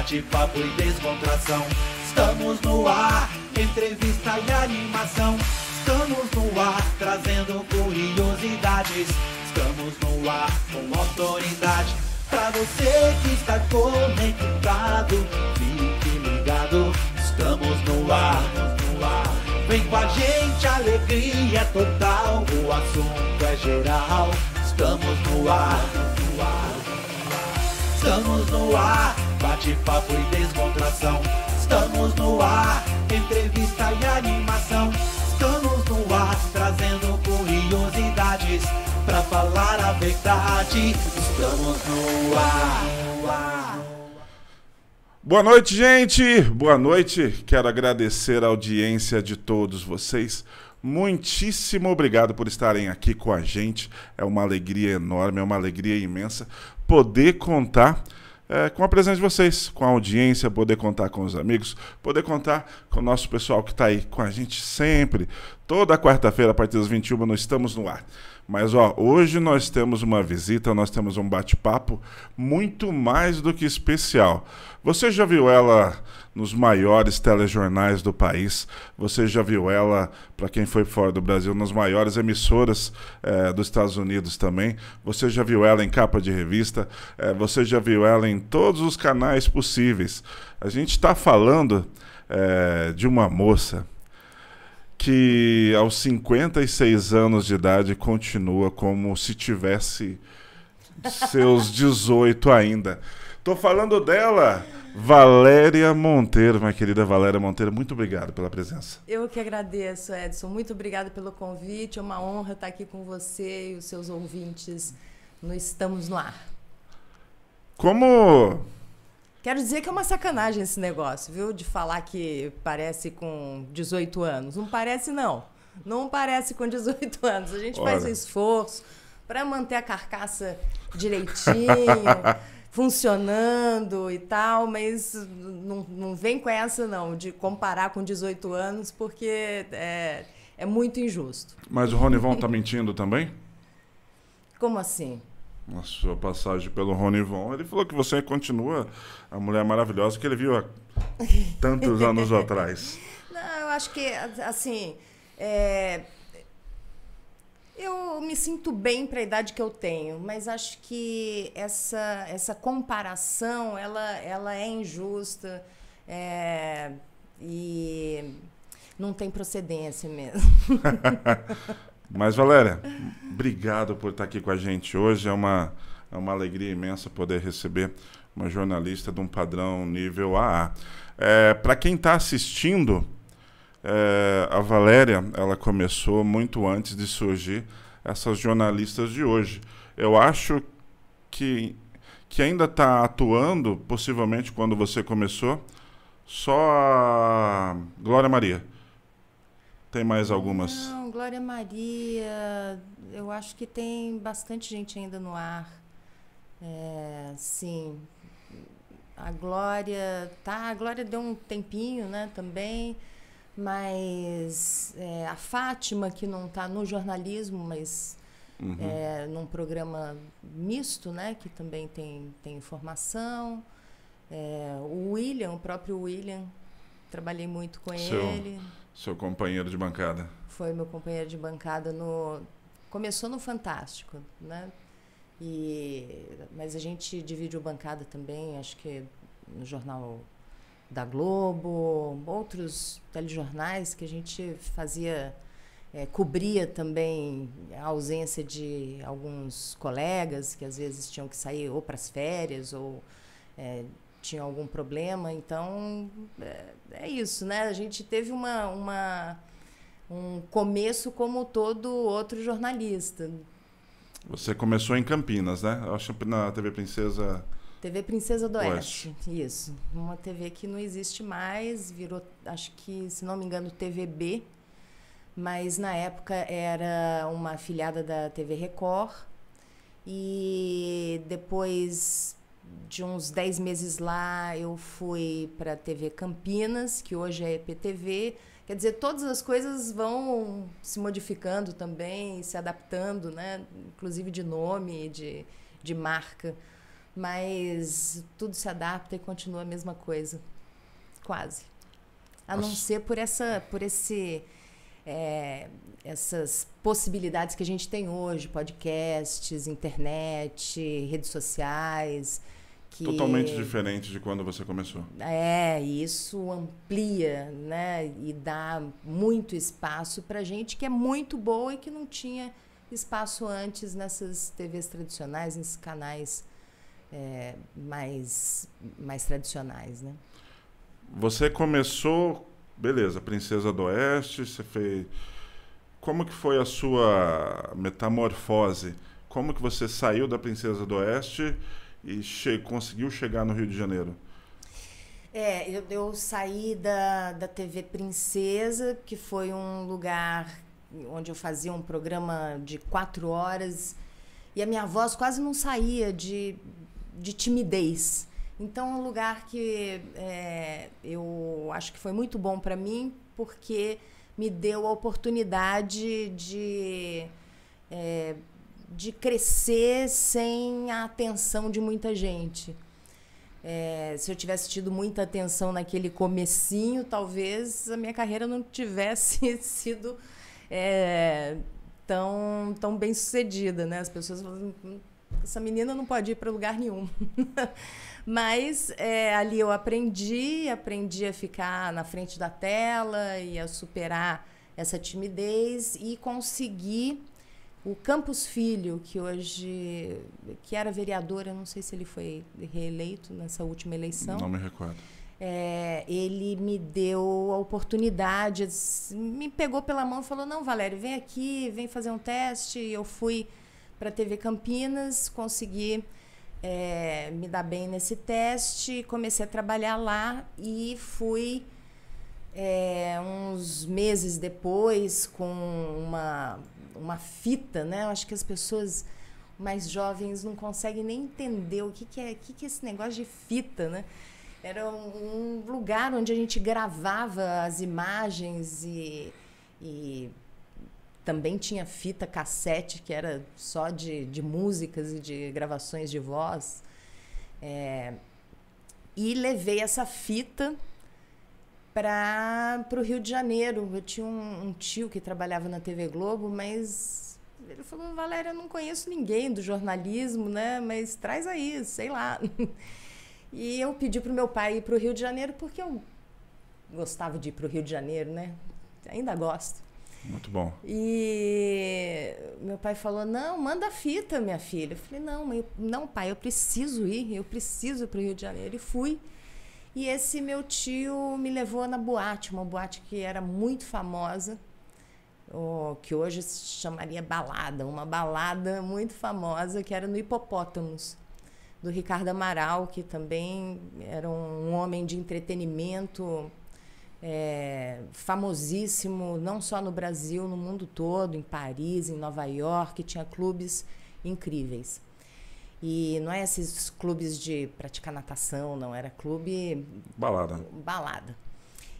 bate-papo e descontração. Estamos no ar, entrevista e animação. Estamos no ar, trazendo curiosidades. Estamos no ar, com autoridade. Pra você que está conectado, fique ligado. Estamos no ar, vem com a gente, alegria total. O assunto é geral. Estamos no ar, estamos no ar, bate-papo e descontração. Estamos no ar, entrevista e animação. Estamos no ar, trazendo curiosidades. Pra falar a verdade, estamos no ar. Boa noite, gente! Boa noite! Quero agradecer a audiência de todos vocês. Muitíssimo obrigado por estarem aqui com a gente. É uma alegria enorme, é uma alegria imensa poder contar com a presença de vocês, com a audiência, poder contar com os amigos, poder contar com o nosso pessoal que está aí com a gente sempre. Toda quarta-feira, a partir das 21h, nós estamos no ar. Mas hoje nós temos uma visita, nós temos um bate-papo muito mais do que especial. Você já viu ela nos maiores telejornais do país, você já viu ela, para quem foi fora do Brasil, nas maiores emissoras dos Estados Unidos também, você já viu ela em capa de revista, você já viu ela em todos os canais possíveis. A gente está falando de uma moça que aos 56 anos de idade continua como se tivesse seus 18 ainda. Tô falando dela, Valéria Monteiro, minha querida Valéria Monteiro. Muito obrigado pela presença. Eu que agradeço, Edson. Muito obrigada pelo convite. É uma honra estar aqui com você e os seus ouvintes no Estamos no Ar. Quero dizer que é uma sacanagem esse negócio, viu? De falar que parece com 18 anos. Não parece, não. Não parece com 18 anos. A gente faz um esforço para manter a carcaça direitinho, funcionando e tal, mas não vem com essa, não, de comparar com 18 anos, porque é muito injusto. Mas o Ronivon tá mentindo também? Como assim? Na sua passagem pelo Ronivon, ele falou que você continua a mulher maravilhosa que ele viu há tantos anos atrás. Não, eu acho que, assim, eu me sinto bem para a idade que eu tenho, mas acho que essa comparação, ela é injusta e não tem procedência mesmo. Mas, Valéria, obrigado por estar aqui com a gente hoje. É uma alegria imensa poder receber uma jornalista de um padrão nível AA. Para quem está assistindo, a Valéria, ela começou muito antes de surgir essas jornalistas de hoje. Eu acho que ainda está atuando, possivelmente quando você começou, só a Glória Maria. Tem mais algumas? Não, Glória Maria, eu acho que tem bastante gente ainda no ar. Sim. A Glória deu um tempinho, né, também, mas a Fátima, que não está no jornalismo, mas num programa misto, né, que também tem informação. O próprio William, trabalhei muito com ele. Seu companheiro de bancada. Foi meu companheiro de bancada começou no Fantástico, né? Mas a gente dividiu bancada também, acho que no Jornal da Globo, outros telejornais que a gente fazia, cobria também a ausência de alguns colegas que às vezes tinham que sair ou para as férias ou tinha algum problema. Então, é isso, né? A gente teve um começo como todo outro jornalista. Você começou em Campinas, né? Eu acho que na TV Princesa... TV Princesa do Oeste, isso. Uma TV que não existe mais, virou, acho que, se não me engano, TVB, mas na época era uma afiliada da TV Record. E depois de uns 10 meses lá, eu fui para a TV Campinas, que hoje é EPTV. Quer dizer, todas as coisas vão se modificando também, se adaptando, né? Inclusive de nome, de marca. mas tudo se adapta e continua a mesma coisa, quase. A não ser por essas possibilidades que a gente tem hoje, podcasts, internet, redes sociais. Totalmente diferente de quando você começou. Isso amplia, né, e dá muito espaço para gente que é muito boa e que não tinha espaço antes nessas TVs tradicionais, nesses canais mais tradicionais, né? Você começou, beleza, Princesa do Oeste, você fez... Como que foi a sua metamorfose? Como que você saiu da Princesa do Oeste e conseguiu chegar no Rio de Janeiro? Eu saí da TV Princesa, que foi um lugar onde eu fazia um programa de 4 horas e a minha voz quase não saía de timidez. Então, é um lugar que eu acho que foi muito bom para mim, porque me deu a oportunidade de crescer sem a atenção de muita gente. Se eu tivesse tido muita atenção naquele comecinho, talvez a minha carreira não tivesse sido tão bem sucedida, né? As pessoas falam, essa menina não pode ir para lugar nenhum. Mas ali eu aprendi a ficar na frente da tela e a superar essa timidez e consegui o Campos Filho, que era vereador, eu não sei se ele foi reeleito nessa última eleição. Não me recordo. Ele me deu a oportunidade, me pegou pela mão e falou, não, Valério, vem aqui, vem fazer um teste. Eu fui para a TV Campinas, consegui me dar bem nesse teste, comecei a trabalhar lá e fui uns meses depois com uma fita, né? Eu acho que as pessoas mais jovens não conseguem nem entender o que é esse negócio de fita, né? Era um lugar onde a gente gravava as imagens e também tinha fita cassete, que era só de músicas e de gravações de voz. E levei essa fita para o Rio de Janeiro. Eu tinha um tio que trabalhava na TV Globo, mas ele falou, Valéria, eu não conheço ninguém do jornalismo, né? Mas traz aí, sei lá. E eu pedi para o meu pai ir para o Rio de Janeiro, porque eu gostava de ir para o Rio de Janeiro, né? Ainda gosto. Muito bom. E meu pai falou, não, manda a fita, minha filha. Eu falei, não, pai, eu preciso ir para o Rio de Janeiro. E fui. E esse meu tio me levou na boate, uma boate que era muito famosa, que hoje se chamaria balada, uma balada muito famosa, que era no Hipopótamos, do Ricardo Amaral, que também era um homem de entretenimento famosíssimo, não só no Brasil, no mundo todo, em Paris, em Nova York, tinha clubes incríveis. E não é esses clubes de praticar natação, não, era clube... Balada.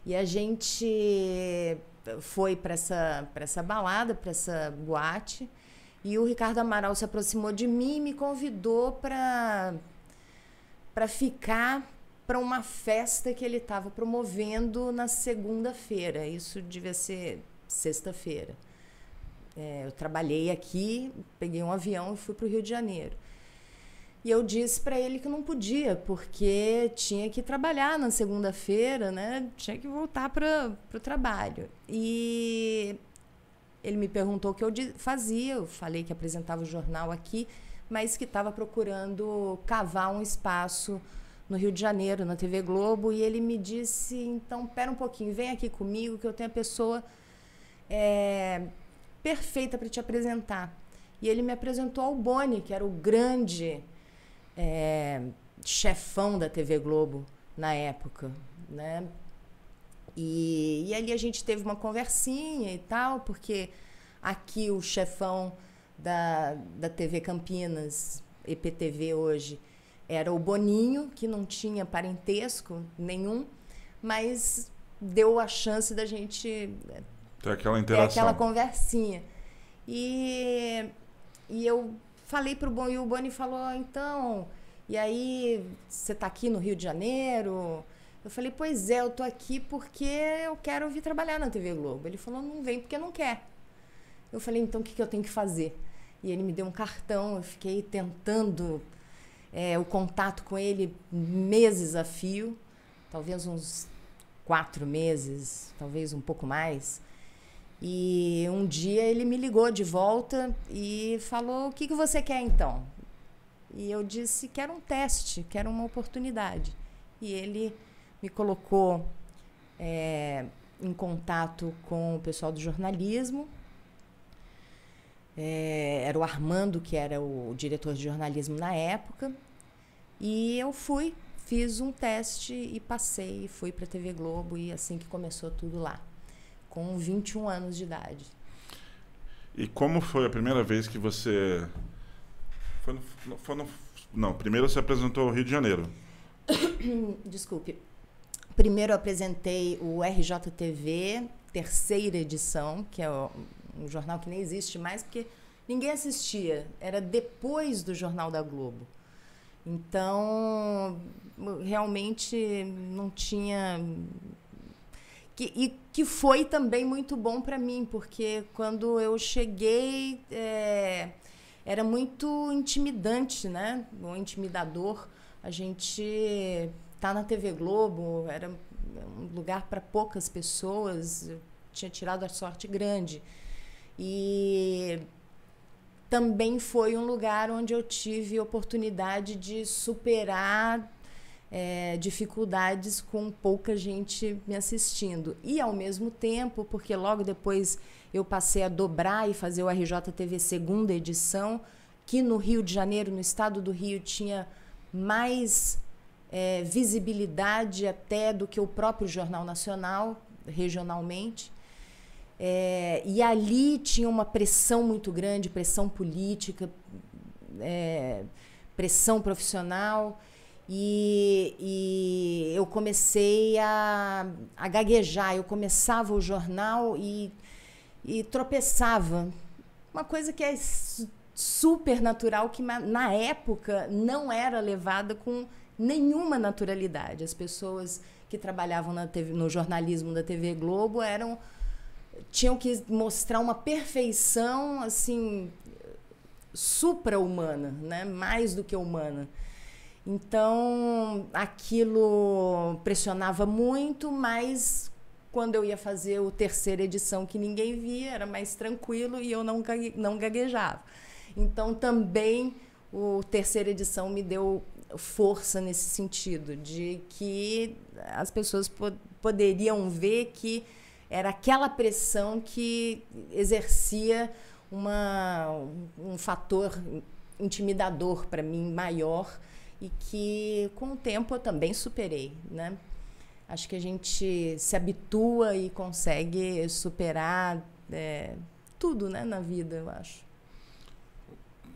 E a gente foi para essa balada, para essa boate, e o Ricardo Amaral se aproximou de mim e me convidou para ficar para uma festa que ele estava promovendo na segunda-feira. Isso devia ser sexta-feira. Eu trabalhei aqui, peguei um avião e fui para o Rio de Janeiro. E eu disse para ele que não podia, porque tinha que trabalhar na segunda-feira, né? Tinha que voltar para o trabalho. E ele me perguntou o que eu fazia. Eu falei que apresentava o jornal aqui, mas que estava procurando cavar um espaço no Rio de Janeiro, na TV Globo. E ele me disse, então, pera um pouquinho, vem aqui comigo, que eu tenho a pessoa perfeita para te apresentar. E ele me apresentou ao Boni, que era o grande... chefão da TV Globo na época, né? E ali a gente teve uma conversinha e tal, porque aqui o chefão da TV Campinas, EPTV hoje, era o Boninho, que não tinha parentesco nenhum, mas deu a chance da gente ter aquela interação, ter aquela conversinha. E eu falei para o Boni, e o Boni falou, então, E aí, você está aqui no Rio de Janeiro? Eu falei, pois é, eu tô aqui porque eu quero vir trabalhar na TV Globo. Ele falou, não vem porque não quer. Eu falei, então o que eu tenho que fazer? E ele me deu um cartão, eu fiquei tentando o contato com ele meses a fio, talvez uns 4 meses, talvez um pouco mais. E um dia ele me ligou de volta e falou, o que você quer então? E eu disse, quero um teste, quero uma oportunidade. E ele me colocou em contato com o pessoal do jornalismo. Era o Armando, que era o diretor de jornalismo na época. E eu fiz um teste e passei. Fui para a TV Globo e assim que começou tudo lá, com 21 anos de idade. E como foi a primeira vez que você... Não, primeiro você apresentou o Rio de Janeiro. Desculpe. Primeiro eu apresentei o RJTV, 3ª edição, que é um jornal que nem existe mais, porque ninguém assistia. Era depois do Jornal da Globo. Então, realmente não tinha... Que foi também muito bom para mim, porque quando eu cheguei... era muito intimidante, né? Ou intimidador. A gente tá na TV Globo, era um lugar para poucas pessoas, eu tinha tirado a sorte grande. E também foi um lugar onde eu tive oportunidade de superar dificuldades com pouca gente me assistindo. E, ao mesmo tempo, porque logo depois eu passei a dobrar e fazer o RJTV 2ª edição, que no Rio de Janeiro, no estado do Rio, tinha mais visibilidade até do que o próprio Jornal Nacional, regionalmente. E ali tinha uma pressão muito grande, pressão política, pressão profissional, e eu comecei a gaguejar. Eu começava o jornal e tropeçava. Uma coisa que é super natural, que na época não era levada com nenhuma naturalidade. As pessoas que trabalhavam no jornalismo da TV Globo tinham que mostrar uma perfeição assim supra-humana, né? Mais do que humana. Então, aquilo pressionava muito, mas quando eu ia fazer o 3ª edição, que ninguém via, era mais tranquilo e eu não gaguejava. Então, também o 3ª edição me deu força nesse sentido, de que as pessoas poderiam ver que era aquela pressão que exercia um fator intimidador para mim maior e que, com o tempo, eu também superei, né? Acho que a gente se habitua e consegue superar tudo, né, na vida, eu acho.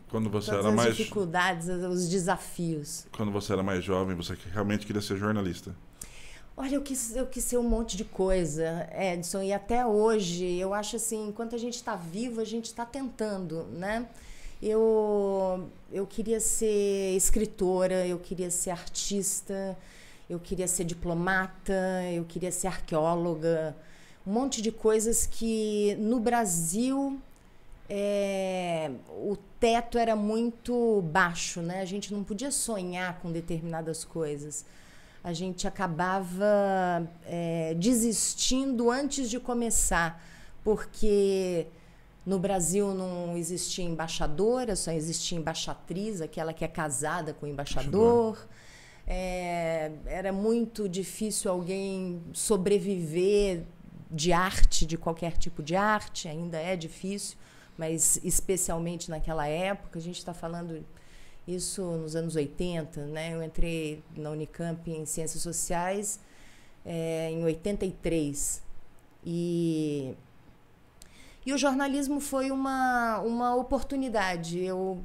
Quando você Todas era as mais... dificuldades, os desafios. Quando você era mais jovem, você realmente queria ser jornalista? Olha, eu quis ser um monte de coisa, Edson, e até hoje, eu acho assim, enquanto a gente está vivo, a gente está tentando, né? Eu queria ser escritora, eu queria ser artista, eu queria ser diplomata, eu queria ser arqueóloga, um monte de coisas que no Brasil o teto era muito baixo, né? A gente não podia sonhar com determinadas coisas. A gente acabava desistindo antes de começar, porque no Brasil não existia embaixadora, só existia embaixatriz, aquela que é casada com o embaixador. Era muito difícil alguém sobreviver de arte, de qualquer tipo de arte, ainda é difícil, mas especialmente naquela época. A gente está falando isso nos anos 80, né? Eu entrei na Unicamp em Ciências Sociais em 83. E o jornalismo foi uma oportunidade. Eu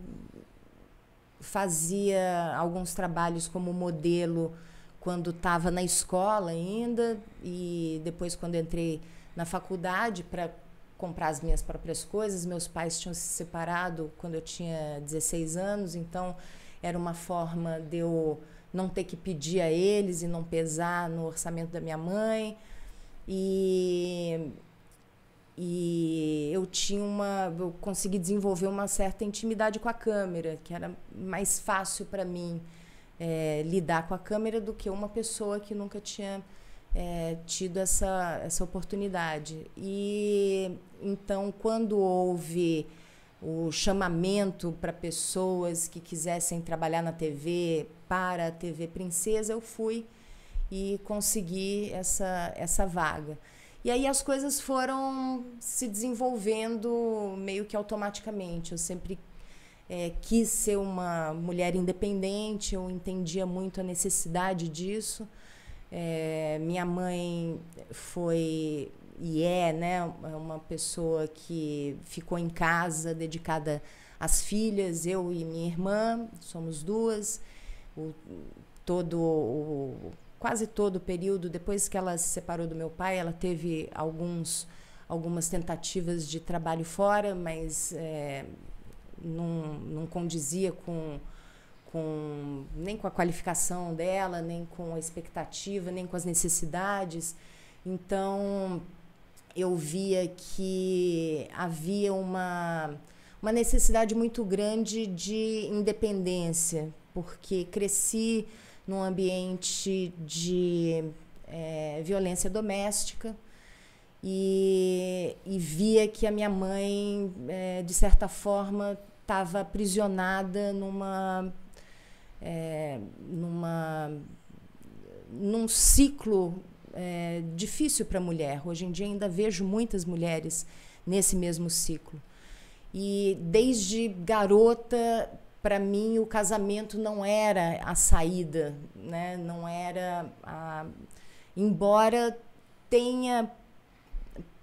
fazia alguns trabalhos como modelo quando estava na escola ainda, e depois, quando entrei na faculdade para comprar as minhas próprias coisas. Meus pais tinham se separado quando eu tinha 16 anos, então era uma forma de eu não ter que pedir a eles e não pesar no orçamento da minha mãe. E eu consegui desenvolver uma certa intimidade com a câmera, que era mais fácil para mim lidar com a câmera do que uma pessoa que nunca tinha tido essa oportunidade. E então, quando houve o chamamento para pessoas que quisessem trabalhar na TV, para a TV Princesa, eu fui e consegui essa vaga. E aí as coisas foram se desenvolvendo meio que automaticamente. Eu sempre quis ser uma mulher independente, eu entendia muito a necessidade disso. Minha mãe foi e né, uma pessoa que ficou em casa dedicada às filhas, eu e minha irmã, somos duas. Quase todo o período, depois que ela se separou do meu pai, ela teve algumas tentativas de trabalho fora, mas não condizia nem com a qualificação dela, nem com a expectativa, nem com as necessidades. Então, eu via que havia uma necessidade muito grande de independência, porque cresci num ambiente de violência doméstica e via que a minha mãe, de certa forma, estava aprisionada num ciclo difícil para a mulher. Hoje em dia ainda vejo muitas mulheres nesse mesmo ciclo. E desde garota, para mim, o casamento não era a saída, né? Não era embora tenha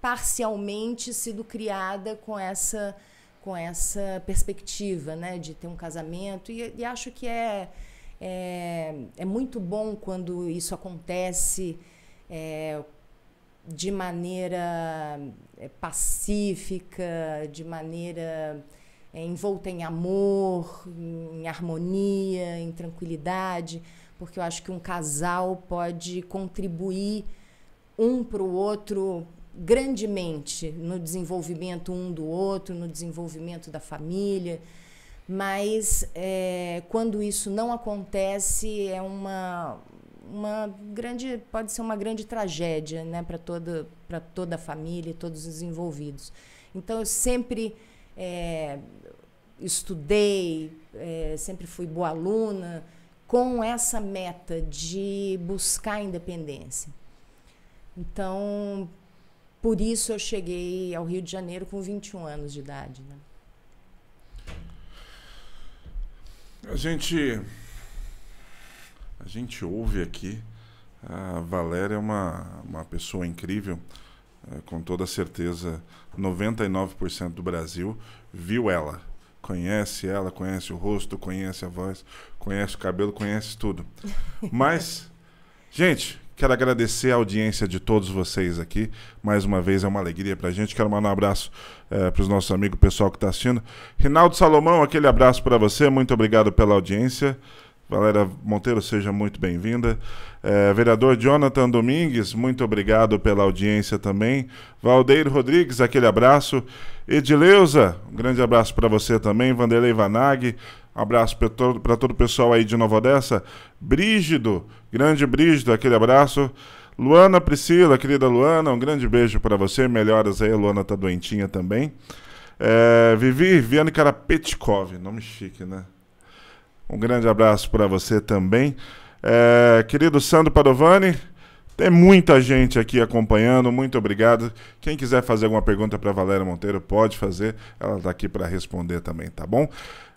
parcialmente sido criada com essa perspectiva, né, de ter um casamento, e acho que é muito bom quando isso acontece de maneira pacífica, de maneira envolta em amor, em harmonia, em tranquilidade, porque eu acho que um casal pode contribuir um para o outro grandemente no desenvolvimento um do outro, no desenvolvimento da família, mas quando isso não acontece pode ser uma grande tragédia, né, para toda a família e todos os envolvidos. Então eu sempre estudei, sempre fui boa aluna, com essa meta de buscar a independência. Então, por isso eu cheguei ao Rio de Janeiro com 21 anos de idade, né? A gente ouve aqui, a Valéria é uma pessoa incrível, com toda certeza 99% do Brasil viu ela, conhece o rosto, conhece a voz, conhece o cabelo, conhece tudo. Mas, gente, quero agradecer a audiência de todos vocês aqui. Mais uma vez, é uma alegria pra gente. Quero mandar um abraço para os nossos amigos, o pessoal que está assistindo. Rinaldo Salomão, aquele abraço para você. Muito obrigado pela audiência. Valéria Monteiro, seja muito bem-vinda. Vereador Jonathan Domingues, muito obrigado pela audiência também. Valdeiro Rodrigues, aquele abraço. Edileuza, um grande abraço para você também. Vanderlei Vanag, abraço para todo o pessoal aí de Nova Odessa. Brígido, grande Brígido, aquele abraço. Luana Priscila, querida Luana, um grande beijo para você. Melhoras aí, a Luana tá doentinha também. Viviane Karapetkov, nome chique, né? Um grande abraço para você também. Querido Sandro Padovani, tem muita gente aqui acompanhando, muito obrigado. Quem quiser fazer alguma pergunta para Valéria Monteiro, pode fazer. Ela está aqui para responder também, tá bom?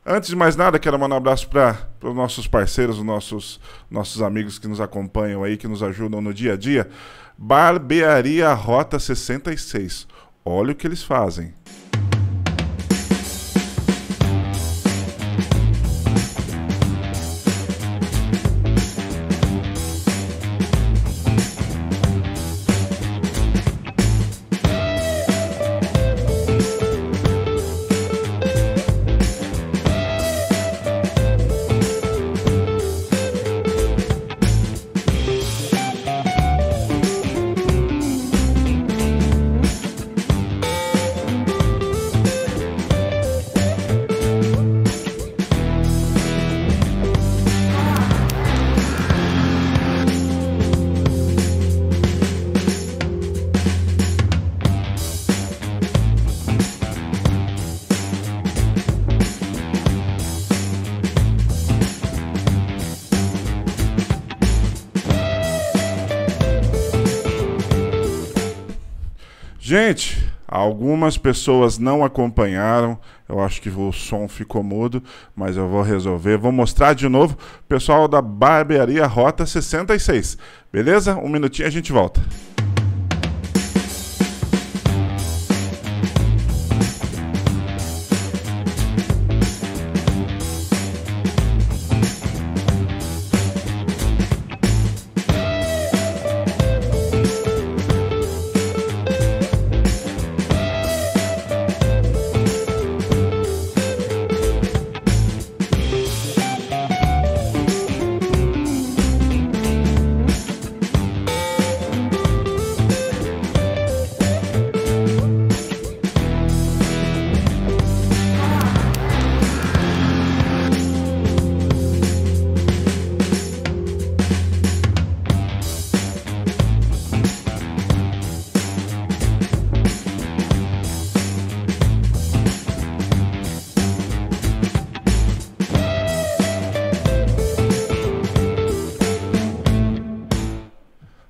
Antes de mais nada, quero mandar um abraço para os nossos parceiros, os nossos amigos que nos acompanham aí, que nos ajudam no dia a dia. Barbearia Rota 66. Olha o que eles fazem. Gente, algumas pessoas não acompanharam. Eu acho que o som ficou mudo, mas eu vou resolver. Vou mostrar de novo. Pessoal da Barbearia Rota 66. Beleza? Um minutinho, a gente volta.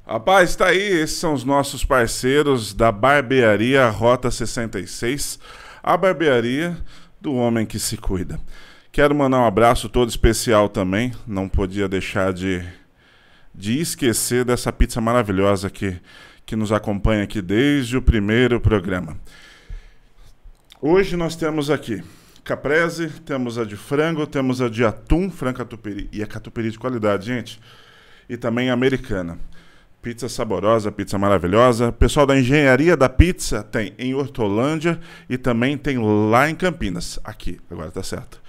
Rapaz, está aí, esses são os nossos parceiros da Barbearia Rota 66, a barbearia do homem que se cuida. Quero mandar um abraço todo especial também, não podia deixar de esquecer dessa pizza maravilhosa que nos acompanha aqui desde o primeiro programa. Hoje nós temos aqui caprese, temos a de frango, temos a de atum, frango catupiry, e a catupiry de qualidade, gente, e também a americana. Pizza saborosa, pizza maravilhosa. Pessoal da Engenharia da Pizza tem em Hortolândia e também tem lá em Campinas. Aqui, agora tá certo.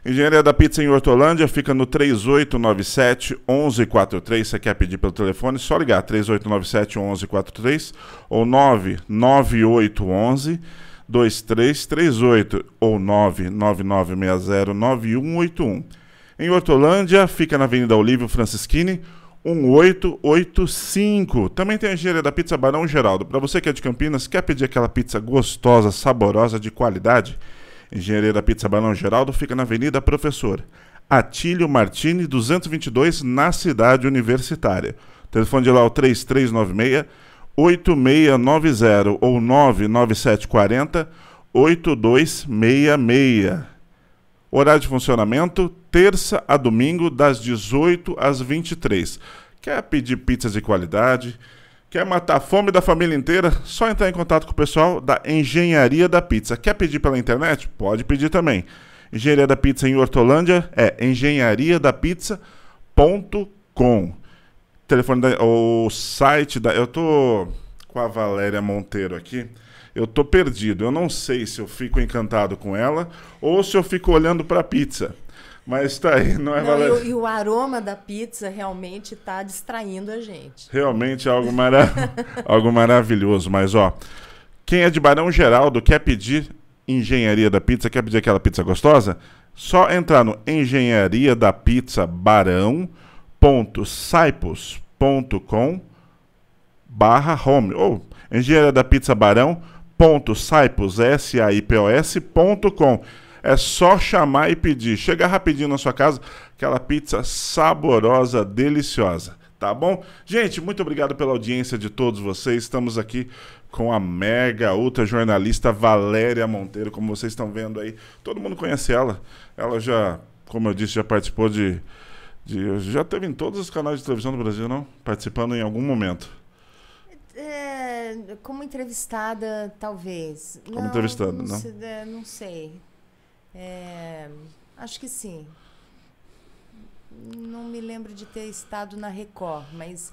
Engenharia da Pizza em Hortolândia fica no 3897-1143. Você quer pedir pelo telefone? Só ligar 3897-1143 ou 99811-2338 ou 99960-9181. Em Hortolândia fica na Avenida Olívio Francischini, 1885. Também tem a Engenharia da Pizza Barão Geraldo. Para você que é de Campinas, quer pedir aquela pizza gostosa, saborosa, de qualidade? Engenharia da Pizza Barão Geraldo fica na Avenida Professor Atílio Martini, 222, na Cidade Universitária. O telefone de lá é o 3396-8690 ou 99740-8266. Horário de funcionamento, terça a domingo, das 18 às 23. Quer pedir pizzas de qualidade? Quer matar a fome da família inteira? Só entrar em contato com o pessoal da Engenharia da Pizza. Quer pedir pela internet? Pode pedir também. Engenharia da Pizza em Hortolândia é engenhariadapizza.com. O site da... Eu tô com a Valéria Monteiro aqui. Eu tô perdido, eu não sei se eu fico encantado com ela ou se eu fico olhando para a pizza. Mas tá aí, não é, Valéria? E o aroma da pizza realmente tá distraindo a gente. Realmente é algo, algo maravilhoso. Mas, ó, quem é de Barão Geraldo quer pedir Engenharia da Pizza, quer pedir aquela pizza gostosa? Só entrar no engenhariadapizzabarão.saipos.com/home ou Engenharia da Pizza Barão.saipos.com. É só chamar e pedir. Chega rapidinho na sua casa, aquela pizza saborosa, deliciosa. Tá bom? Gente, muito obrigado pela audiência de todos vocês. Estamos aqui com a mega ultra jornalista Valéria Monteiro, como vocês estão vendo aí. Todo mundo conhece ela. Ela já, como eu disse, já participou já teve em todos os canais de televisão do Brasil, não? Participando em algum momento. Como entrevistada, talvez. Como entrevistada, não? Não sei. Acho que sim. Não me lembro de ter estado na Record, mas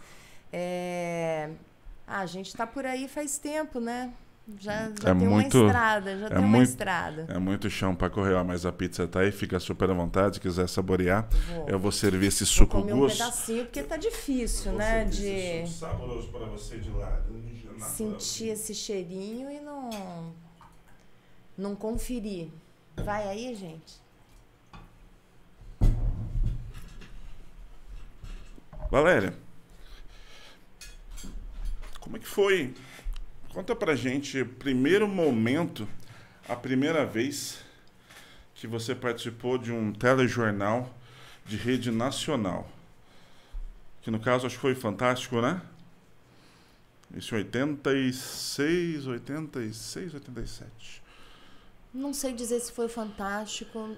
a gente está por aí faz tempo, né? Já tem uma estrada, É muito chão para correr, mas a pizza tá aí, fica super à vontade, se quiser saborear. Eu vou servir esse suco comer um pedacinho, porque tá difícil, né? De suco saboroso para você de laranja. Sentir esse cheirinho e não conferir. Vai aí, gente. Valéria, como é que foi? Conta pra gente o primeiro momento, a primeira vez que você participou de um telejornal de rede nacional. Que no caso acho que foi Fantástico, né? Isso em 86, 87. Não sei dizer se foi o Fantástico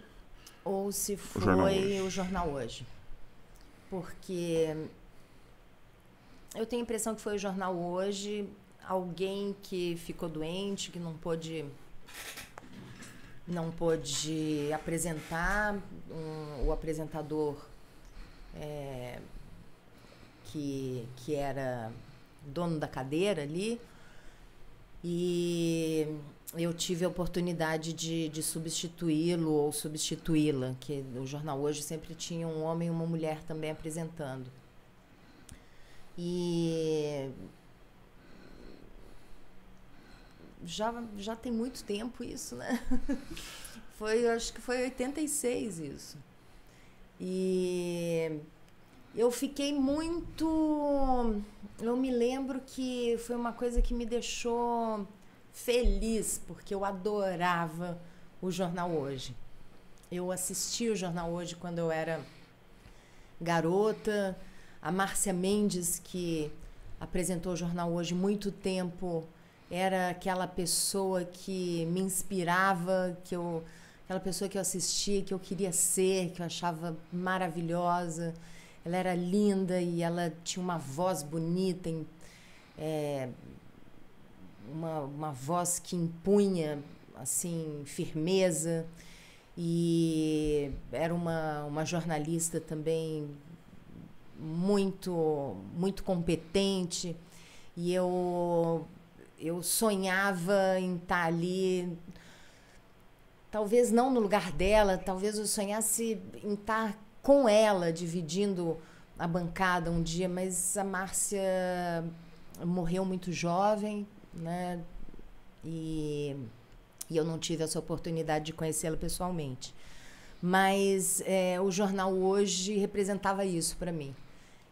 ou se foi o Jornal Hoje. Porque eu tenho a impressão que foi o Jornal Hoje, alguém que ficou doente, que não pôde apresentar, o apresentador que era dono da cadeira ali, e eu tive a oportunidade de substituí-lo ou substituí-la, que o Jornal Hoje sempre tinha um homem e uma mulher também apresentando. E já tem muito tempo isso, né? Acho que foi 86 isso. E eu fiquei muito... Eu me lembro que foi uma coisa que me deixou feliz, porque eu adorava o Jornal Hoje. Eu assisti o Jornal Hoje quando eu era garota. A Márcia Mendes, que apresentou o Jornal Hoje muito tempo, era aquela pessoa que me inspirava, aquela pessoa que eu assistia, que eu queria ser, que eu achava maravilhosa. Ela era linda e ela tinha uma voz bonita, uma voz que impunha assim, firmeza. E era uma jornalista também muito, muito competente. E eu sonhava em estar ali, talvez não no lugar dela, talvez eu sonhasse em estar com ela, dividindo a bancada um dia, mas a Márcia morreu muito jovem, né? E eu não tive essa oportunidade de conhecê-la pessoalmente. Mas o Jornal Hoje representava isso para mim.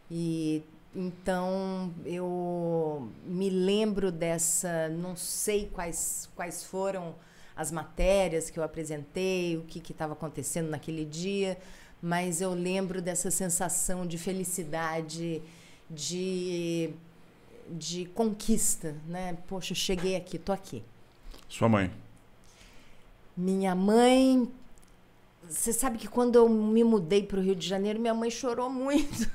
E então eu me lembro dessa, não sei quais foram as matérias que eu apresentei, o que estava acontecendo naquele dia, mas eu lembro dessa sensação de felicidade, de conquista, né? Poxa, eu cheguei aqui, tô aqui. Sua mãe? Minha mãe... Você sabe que quando eu me mudei para o Rio de Janeiro, minha mãe chorou muito.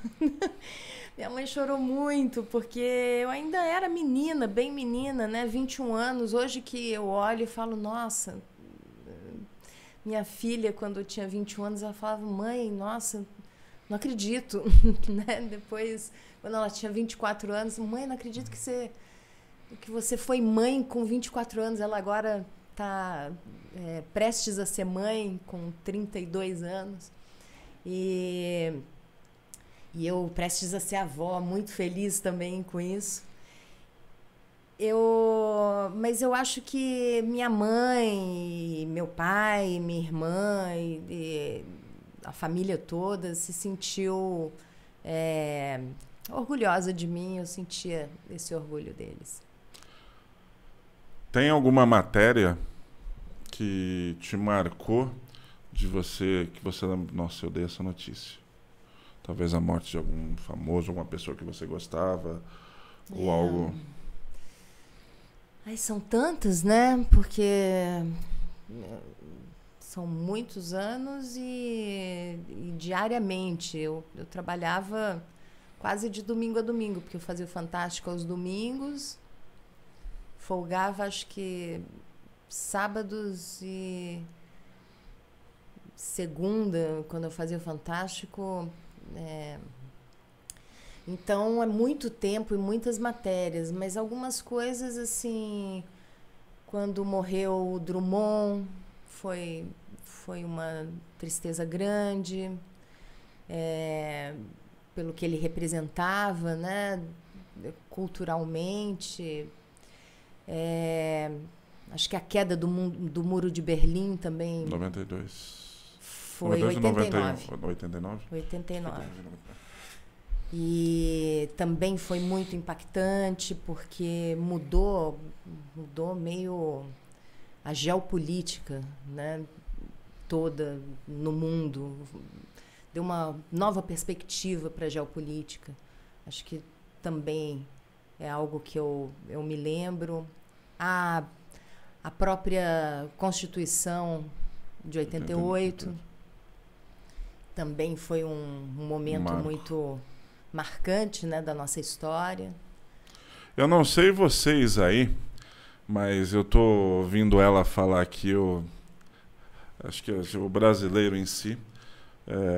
Minha mãe chorou muito, porque eu ainda era menina, bem menina, né? 21 anos. Hoje que eu olho e falo, nossa... Minha filha, quando eu tinha 21 anos, ela falava, mãe, nossa, não acredito. Né? Depois, quando ela tinha 24 anos, mãe, não acredito que você foi mãe com 24 anos. Ela agora está prestes a ser mãe com 32 anos. E eu prestes a ser avó, muito feliz também com isso. Mas eu acho que minha mãe, meu pai, minha irmã e a família toda se sentiu orgulhosa de mim. Eu sentia esse orgulho deles. Tem alguma matéria que te marcou que você, nossa, eu dei essa notícia? Talvez a morte de algum famoso, alguma pessoa que você gostava, ou algo... Ai, são tantas, né? Porque são muitos anos e diariamente. Eu trabalhava quase de domingo a domingo, porque eu fazia o Fantástico aos domingos, folgava acho que sábados e segunda, quando eu fazia o Fantástico. Então, é muito tempo e muitas matérias, mas algumas coisas, assim, quando morreu o Drummond, foi uma tristeza grande, pelo que ele representava, né, culturalmente. Acho que a queda do Muro de Berlim também... 92. Foi 89. 89? 89. E também foi muito impactante, porque mudou meio a geopolítica, né, toda no mundo. Deu uma nova perspectiva para a geopolítica. Acho que também é algo que eu me lembro. A própria Constituição de 88 também foi um momento muito marcante, né, da nossa história. Eu não sei vocês aí, mas eu tô ouvindo ela falar aqui, acho que o brasileiro em si,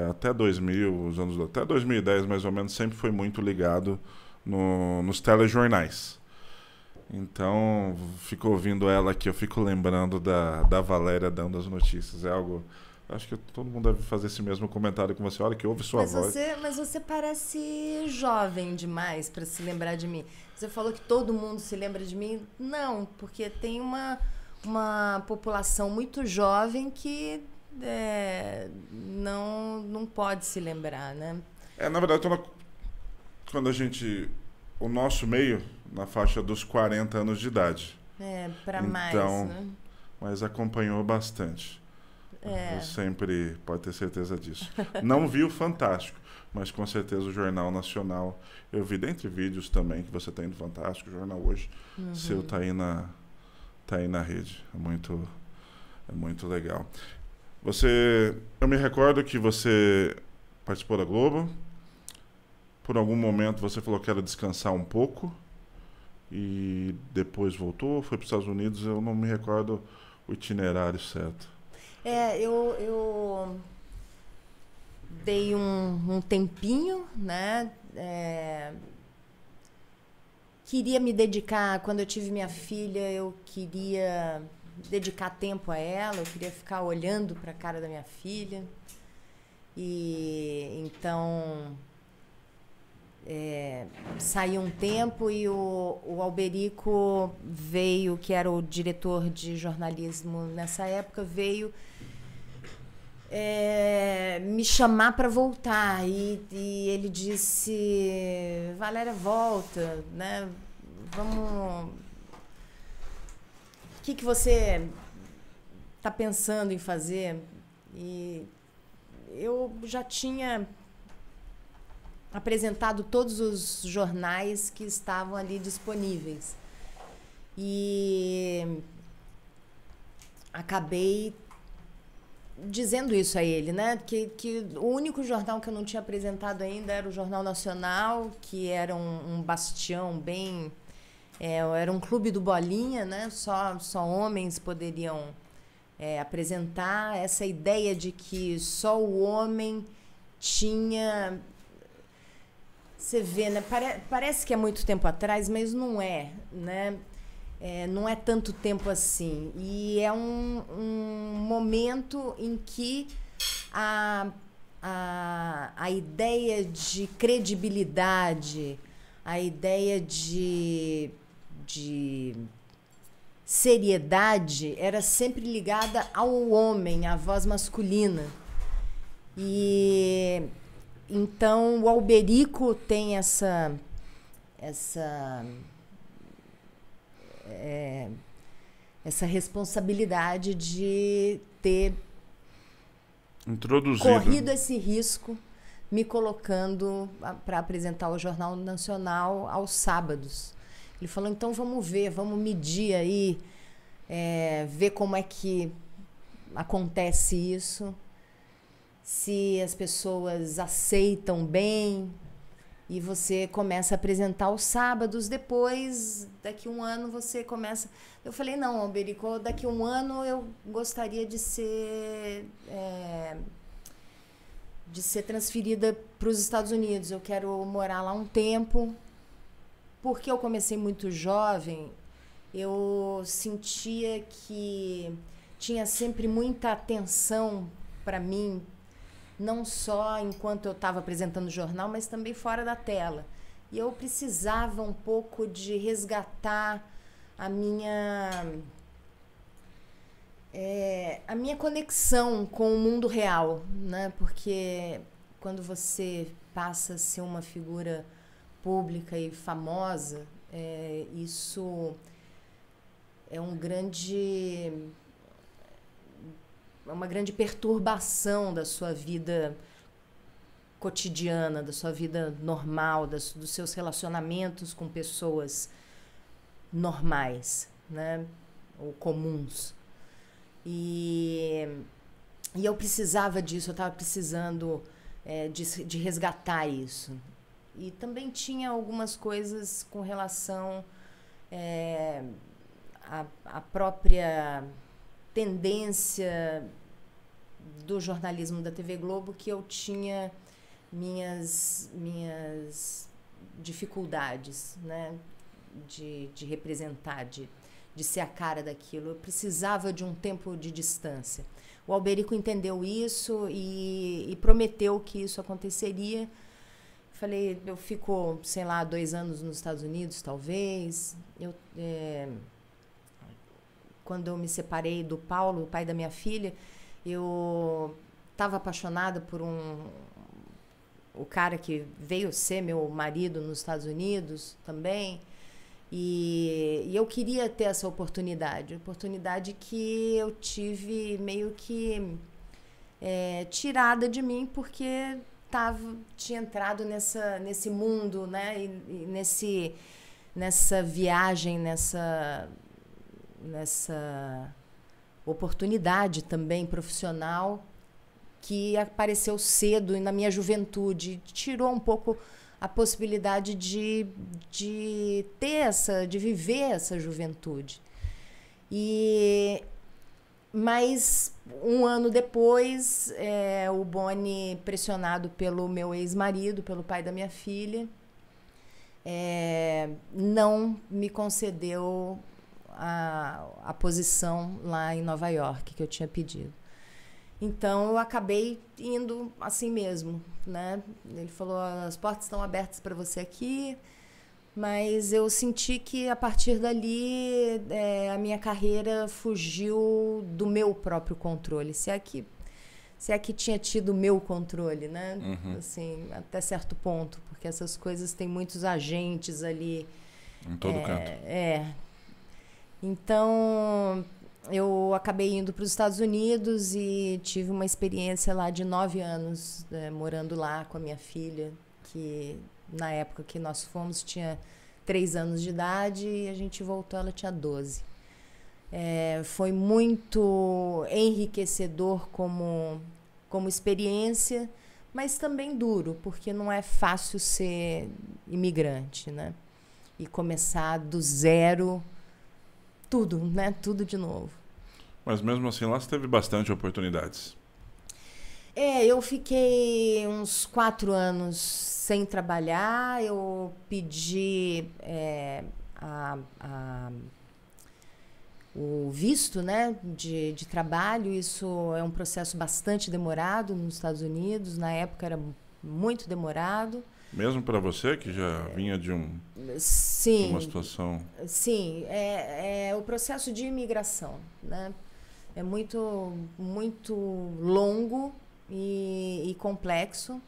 até 2000, até 2010 mais ou menos, sempre foi muito ligado nos telejornais. Então, fico ouvindo ela aqui, eu fico lembrando da Valéria dando as notícias. É algo... Acho que todo mundo deve fazer esse mesmo comentário com você. Olha que ouve sua voz. Mas você parece jovem demais para se lembrar de mim. Você falou que todo mundo se lembra de mim. Não, porque tem uma população muito jovem que não pode se lembrar, né? Na verdade, quando a gente... O nosso meio, na faixa dos 40 anos de idade. Para então, mais, né? Mas acompanhou bastante. Você sempre pode ter certeza disso. Não vi o Fantástico, mas com certeza o Jornal Nacional. Eu vi dentre vídeos também que você tem do Fantástico, o Jornal Hoje. Seu tá aí na rede. É muito legal. Eu me recordo que você participou da Globo. Por algum momento você falou que era descansar um pouco e depois voltou, foi para os Estados Unidos. Eu não me recordo o itinerário certo. Eu dei um tempinho, né? Queria me dedicar, quando eu tive minha filha, eu queria dedicar tempo a ela, eu queria ficar olhando para a cara da minha filha. E então saiu um tempo e o Alberico veio, que era o diretor de jornalismo nessa época, veio me chamar para voltar e ele disse: Valéria, volta, né? Vamos... O que você está pensando em fazer? E eu já tinha apresentado todos os jornais que estavam ali disponíveis e acabei dizendo isso a ele, né? Que o único jornal que eu não tinha apresentado ainda era o Jornal Nacional, que era um bastião bem... era um clube do Bolinha, né? Só homens poderiam apresentar. Essa ideia de que só o homem tinha... Você vê, né? Parece que é muito tempo atrás, mas não é, né? Não é tanto tempo assim. E é um momento em que a ideia de credibilidade, a ideia de seriedade era sempre ligada ao homem, à voz masculina. E então o Alberico tem essa responsabilidade de ter corrido esse risco, me colocando para apresentar o Jornal Nacional aos sábados. Ele falou: então vamos medir aí, ver como é que acontece isso, se as pessoas aceitam bem, e você começa a apresentar aos sábados. Depois, daqui um ano, você começa... Eu falei: não, Alberico, daqui um ano eu gostaria de ser transferida para os Estados Unidos. Eu quero morar lá um tempo. Porque eu comecei muito jovem, eu sentia que tinha sempre muita atenção para mim, não só enquanto eu estava apresentando o jornal, mas também fora da tela. E eu precisava um pouco de resgatar a minha conexão com o mundo real, né? Porque quando você passa a ser uma figura pública e famosa, isso é uma grande perturbação da sua vida cotidiana, da sua vida normal, dos seus relacionamentos com pessoas normais, né? Ou comuns. E eu precisava disso, eu estava precisando de resgatar isso. E também tinha algumas coisas com relação à própria tendência do jornalismo da TV Globo, que eu tinha minhas dificuldades, né, de representar, de ser a cara daquilo. Eu precisava de um tempo de distância. O Alberico entendeu isso e prometeu que isso aconteceria. Falei, eu fico, sei lá, 2 anos nos Estados Unidos, talvez. Quando eu me separei do Paulo, o pai da minha filha, eu estava apaixonada por o cara que veio ser meu marido nos Estados Unidos também. E eu queria ter essa oportunidade que eu tive meio que tirada de mim, porque tinha entrado nesse mundo, né? E nessa viagem, nessa oportunidade também profissional que apareceu cedo e na minha juventude, tirou um pouco a possibilidade de viver essa juventude. Mas 1 ano depois, o Boni, pressionado pelo meu ex-marido, pelo pai da minha filha, não me concedeu a posição lá em Nova York que eu tinha pedido. Então, eu acabei indo assim mesmo, né? Ele falou, as portas estão abertas para você aqui, mas eu senti que, a partir dali, a minha carreira fugiu do meu próprio controle. Se é que tinha tido o meu controle, né? Uhum. Assim, até certo ponto, porque essas coisas têm muitos agentes ali. Em todo canto. Então, eu acabei indo para os Estados Unidos e tive uma experiência lá de 9 anos, morando lá com a minha filha, que na época que nós fomos tinha 3 anos de idade e a gente voltou, ela tinha 12. Foi muito enriquecedor como experiência, mas também duro, porque não é fácil ser imigrante, né? E começar do zero, tudo, né? Tudo de novo. Mas mesmo assim, lá você teve bastante oportunidades. Eu fiquei uns 4 anos sem trabalhar. Eu pedi o visto, né, de trabalho. Isso é um processo bastante demorado nos Estados Unidos. Na época era muito demorado. Mesmo para você, que já vinha de uma situação... Sim, é o processo de imigração, né? É muito, muito longo e complexo.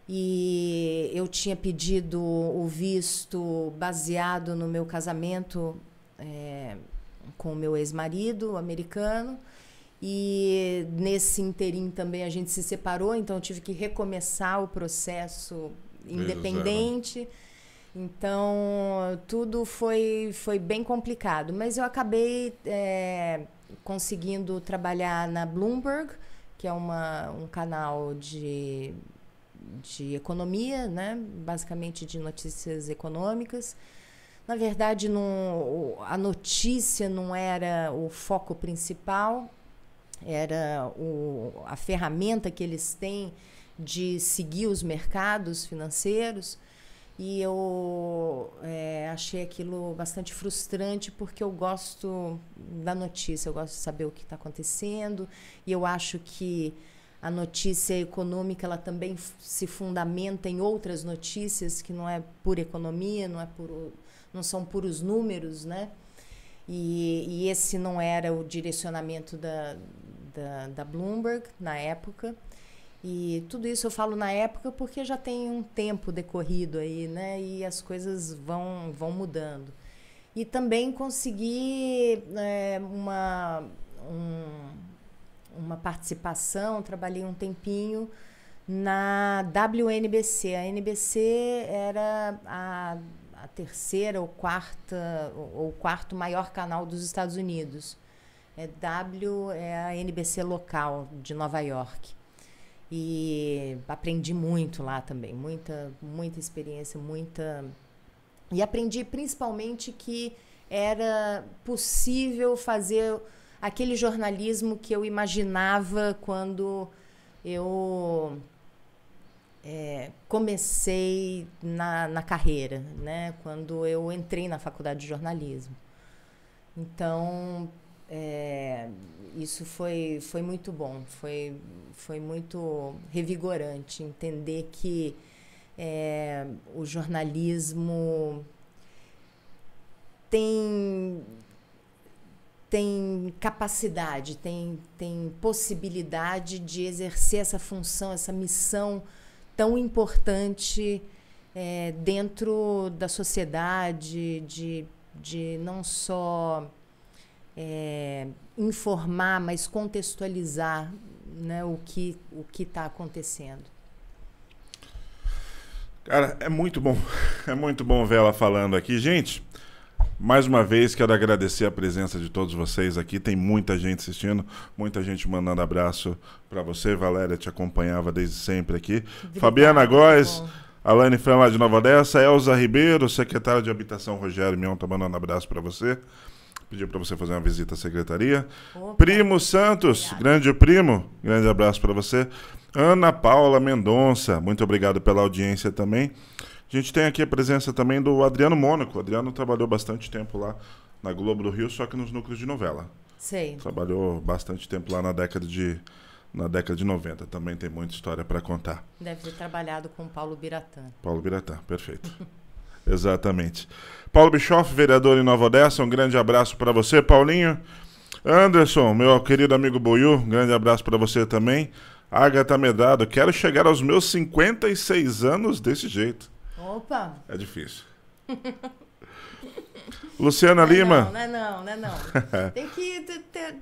E eu tinha pedido o visto baseado no meu casamento com o meu ex-marido americano. E nesse interim também a gente se separou, então eu tive que recomeçar o processo independente. Então, tudo foi bem complicado. Mas eu acabei conseguindo trabalhar na Bloomberg, que é um canal de economia, né? Basicamente de notícias econômicas. Na verdade, a notícia não era o foco principal, era a ferramenta que eles têm de seguir os mercados financeiros. E eu achei aquilo bastante frustrante, porque eu gosto da notícia, eu gosto de saber o que está acontecendo. E eu acho que a notícia econômica ela também se fundamenta em outras notícias, que não é pura economia, não são puros números, né? E esse não era o direcionamento da Bloomberg na época. E tudo isso eu falo na época porque já tem um tempo decorrido aí, né? E as coisas vão mudando. E também consegui uma participação, trabalhei um tempinho na WNBC. A NBC era a terceira ou o quarto maior canal dos Estados Unidos. W é a NBC local de Nova York. E aprendi muito lá também, muita experiência, E aprendi principalmente que era possível fazer aquele jornalismo que eu imaginava quando eu comecei na carreira, né? Quando eu entrei na faculdade de jornalismo. Então, isso foi muito bom, foi muito revigorante entender que o jornalismo tem capacidade, tem possibilidade de exercer essa função, essa missão tão importante dentro da sociedade, de não só informar, mas contextualizar, né, o que está acontecendo. Cara, é muito bom ver ela falando aqui. Gente, mais uma vez quero agradecer a presença de todos vocês aqui. Tem muita gente assistindo, muita gente mandando abraço para você. Valéria te acompanhava desde sempre aqui. Obrigada, Fabiana Góes, Alane Fran lá de Nova Odessa, Elza Ribeiro, secretária de Habitação Rogério Mion, tá mandando abraço para você. Pedi para você fazer uma visita à secretaria. Opa. Primo Santos, obrigado. Grande primo, grande abraço para você. Ana Paula Mendonça, muito obrigado pela audiência também. A gente tem aqui a presença também do Adriano Mônaco. O Adriano trabalhou bastante tempo lá na Globo do Rio, só que nos núcleos de novela. Sei. Trabalhou bastante tempo lá na década de 90. Também tem muita história para contar. Deve ter trabalhado com Paulo Biratã. Paulo Biratã, perfeito. Exatamente. Paulo Bischoff, vereador em Nova Odessa, um grande abraço para você. Paulinho. Anderson, meu querido amigo Boiú, um grande abraço para você também. Agatha Medrado, quero chegar aos meus 56 anos desse jeito. Opa! É difícil. Luciana Lima. Não. Tem que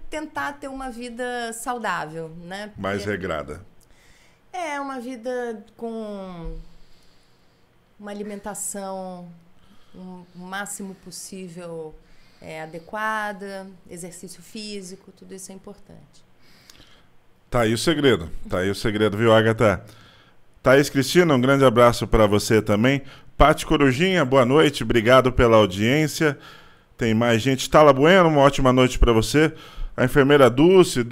tentar ter uma vida saudável, né? Porque mais regrada. Uma vida com uma alimentação o máximo possível adequada, exercício físico, tudo isso é importante. Tá aí o segredo, viu, Agatha? Thaís Cristina, um grande abraço para você também. Pati Corujinha, boa noite, obrigado pela audiência. Tem mais gente. Tala Bueno, uma ótima noite para você. A enfermeira Dulce,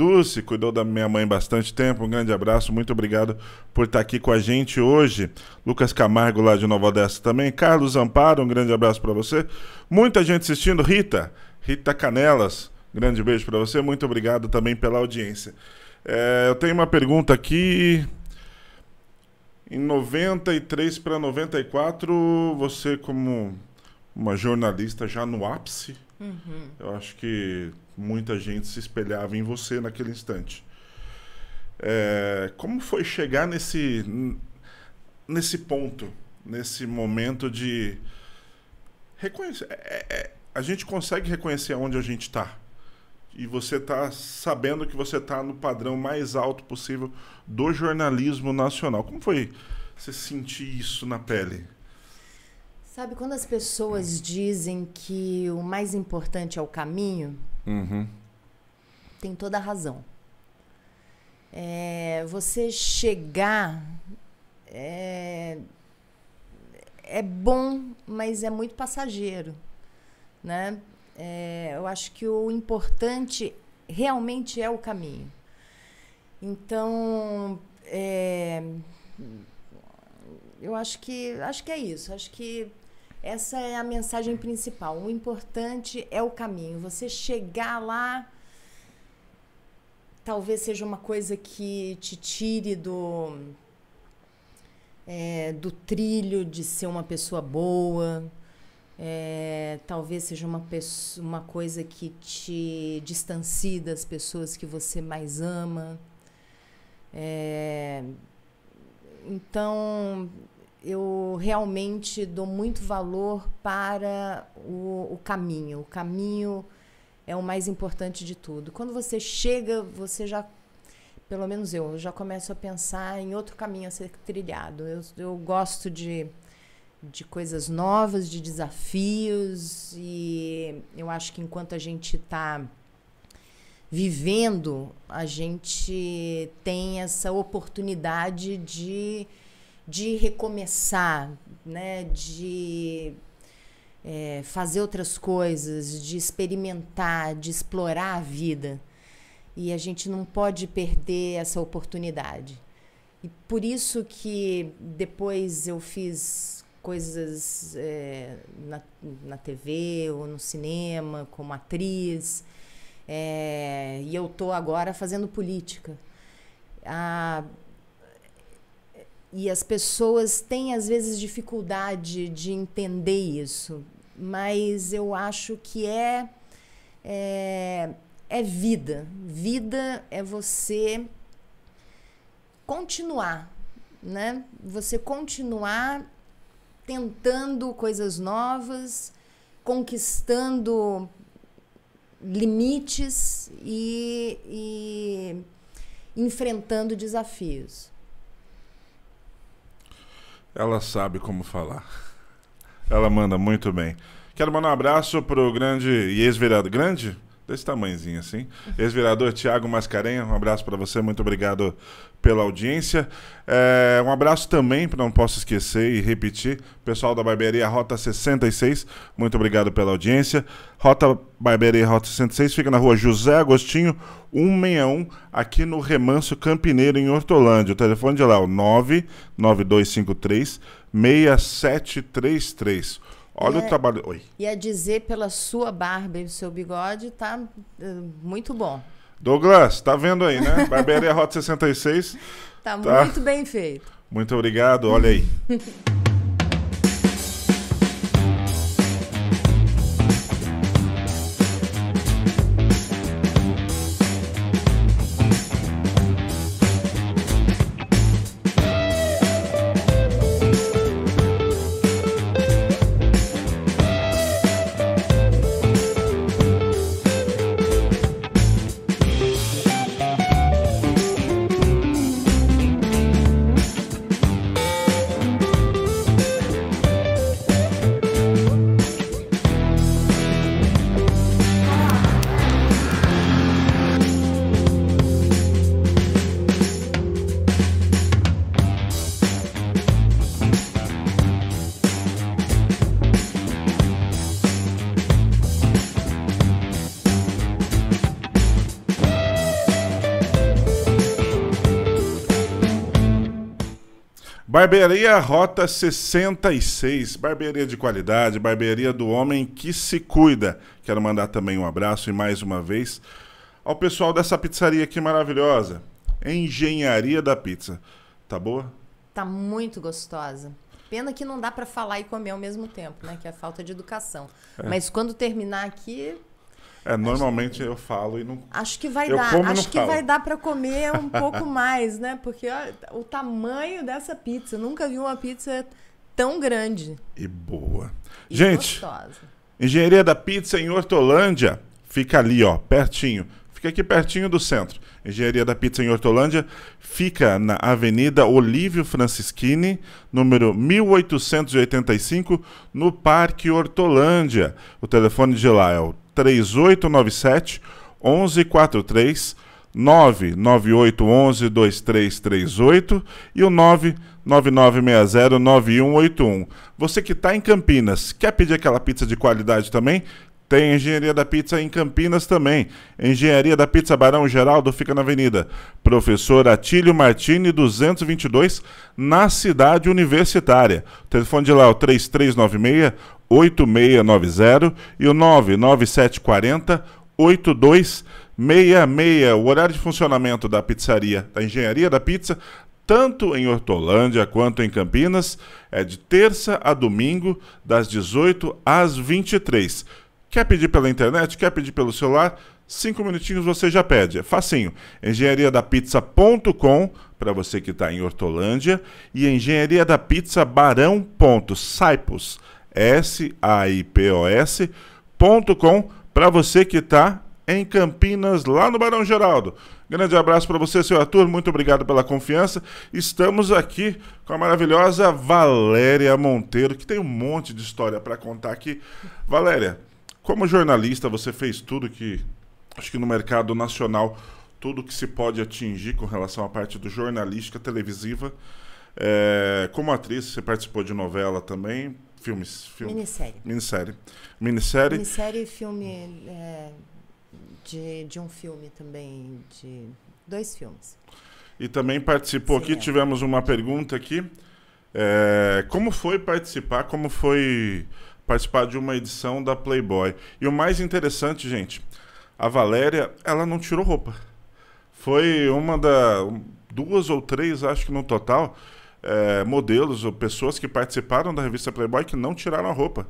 cuidou da minha mãe bastante tempo, um grande abraço, muito obrigado por estar aqui com a gente hoje. Lucas Camargo, lá de Nova Odessa também. Carlos Amparo, um grande abraço para você. Muita gente assistindo. Rita Canelas, grande beijo para você, muito obrigado também pela audiência. Eu tenho uma pergunta aqui. Em 93 para 94, você como uma jornalista já no ápice, eu acho que muita gente se espelhava em você naquele instante. Como foi chegar nesse ponto, nesse momento de reconhecer? A gente consegue reconhecer onde a gente está. E você está sabendo que você está no padrão mais alto possível do jornalismo nacional. Como foi você sentir isso na pele? Sabe, quando as pessoas dizem que o mais importante é o caminho, tem toda a razão. Você chegar é bom, mas é muito passageiro, né? Eu acho que o importante realmente é o caminho. Então, eu acho que é isso. Acho que essa é a mensagem principal. O importante é o caminho. Você chegar lá, talvez seja uma coisa que te tire do trilho de ser uma pessoa boa. Talvez seja uma coisa que te distancie das pessoas que você mais ama. Então, eu realmente dou muito valor para o caminho. O caminho é o mais importante de tudo. Quando você chega, você já pelo menos eu já começo a pensar em outro caminho a ser trilhado. Eu gosto de coisas novas, de desafios, e eu acho que enquanto a gente está vivendo, a gente tem essa oportunidade de recomeçar, né? De fazer outras coisas, de experimentar, de explorar a vida. E a gente não pode perder essa oportunidade. E por isso que depois eu fiz coisas na TV ou no cinema, como atriz, e eu estou agora fazendo política. E as pessoas têm, às vezes, dificuldade de entender isso, mas eu acho que é vida. Vida é você continuar, né? Você continuar tentando coisas novas, conquistando limites e enfrentando desafios. Ela sabe como falar. Ela manda muito bem. Quero mandar um abraço pro grande e ex-vereador. Grande? Desse tamanhozinho assim. Ex-vereador Tiago Mascarenha. Um abraço para você. Muito obrigado pela audiência. Um abraço também, não posso esquecer e repetir, pessoal da Barbearia Rota 66. Muito obrigado pela audiência. Barbearia Rota 66 fica na rua José Agostinho 161, aqui no Remanso Campineiro, em Hortolândia. O telefone de lá é o 99253-6733. Olha o trabalho... Oi. E a dizer, pela sua barba e o seu bigode, tá muito bom. Douglas, tá vendo aí, né? Barbearia Rota 66. Tá muito bem feito. Muito obrigado, olha aí. Barbearia Rota 66, barbearia de qualidade, barbearia do homem que se cuida. Quero mandar também um abraço e mais uma vez ao pessoal dessa pizzaria aqui maravilhosa, Engenharia da Pizza. Tá boa? Tá muito gostosa. Pena que não dá para falar e comer ao mesmo tempo, né? Que é falta de educação. Mas quando terminar aqui... normalmente eu falo e não... Acho que vai dar. Acho que vai dar para comer um pouco mais, né? Porque o tamanho dessa pizza. Nunca vi uma pizza tão grande. E boa. E gente, gostosa. Engenharia da Pizza em Hortolândia. Fica ali, ó, pertinho. Fica aqui pertinho do centro. Engenharia da Pizza em Hortolândia fica na Avenida Olívio Francischini, número 1885, no Parque Hortolândia. O telefone de lá é o 3897-1143, 99811-2338 e o 99960-9181. Você que está em Campinas, quer pedir aquela pizza de qualidade também? Tem Engenharia da Pizza em Campinas também. Engenharia da Pizza Barão Geraldo fica na Avenida Professor Atílio Martini 222, na Cidade Universitária. O telefone de lá é o 3396-8690 e o 99740-8266. O horário de funcionamento da pizzaria, da Engenharia da Pizza, tanto em Hortolândia quanto em Campinas, é de terça a domingo, das 18 às 23. Quer pedir pela internet? Quer pedir pelo celular? 5 minutinhos você já pede. É facinho. engenhariadapizza.com para você que está em Hortolândia e Engenharia da Pizza Barão.saipos, SAIPOS.com para você que está em Campinas, lá no Barão Geraldo. Grande abraço para você, seu Arthur. Muito obrigado pela confiança. Estamos aqui com a maravilhosa Valéria Monteiro, que tem um monte de história para contar aqui. Valéria, como jornalista, você fez tudo que, acho que no mercado nacional, tudo que se pode atingir com relação à parte do jornalística televisiva. Como atriz, você participou de novela também, filmes. Minissérie e filme, de um filme também, de 2 filmes. E também participou aqui, tivemos uma pergunta aqui, como foi participar de uma edição da Playboy? E o mais interessante, gente, a Valéria, ela não tirou roupa. Foi 2 ou 3, acho que no total, modelos ou pessoas que participaram da revista Playboy que não tiraram a roupa.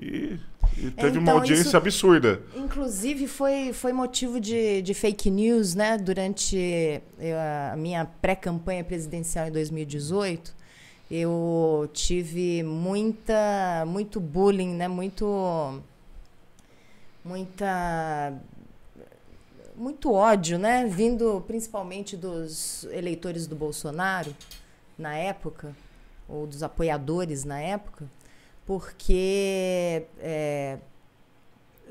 E teve uma audiência absurda. Inclusive, foi motivo de fake news, né? Durante a minha pré-campanha presidencial em 2018, eu tive muito bullying, né? Muito ódio, né? Vindo principalmente dos eleitores do Bolsonaro na época, ou dos apoiadores na época, porque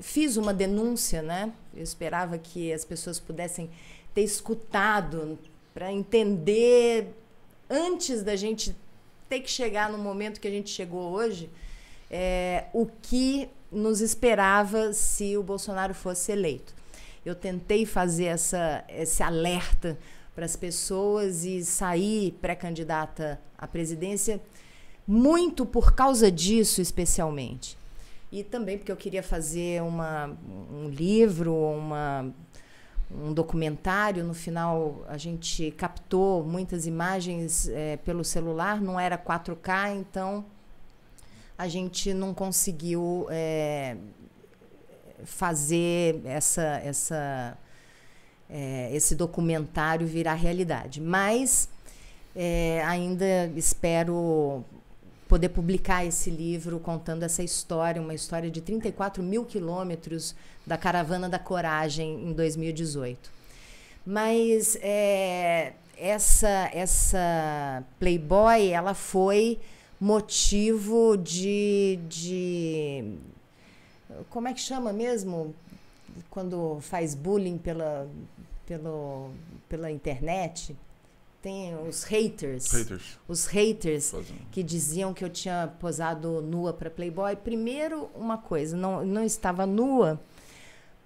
fiz uma denúncia, né? Eu esperava que as pessoas pudessem ter escutado para entender, antes da gente ter que chegar no momento que a gente chegou hoje, o que nos esperava se o Bolsonaro fosse eleito. Eu tentei fazer esse alerta para as pessoas e sair pré-candidata à presidência muito por causa disso, especialmente. E também porque eu queria fazer um livro, um documentário. No final, a gente captou muitas imagens pelo celular, não era 4K, então a gente não conseguiu fazer esse documentário virar realidade. Mas ainda espero poder publicar esse livro contando essa história, uma história de 34 mil quilômetros da Caravana da Coragem em 2018. Mas essa Playboy, ela foi motivo de como é que chama mesmo? Quando faz bullying pela internet, tem os haters. Os haters que diziam que eu tinha posado nua para Playboy. Primeiro, uma coisa, não estava nua,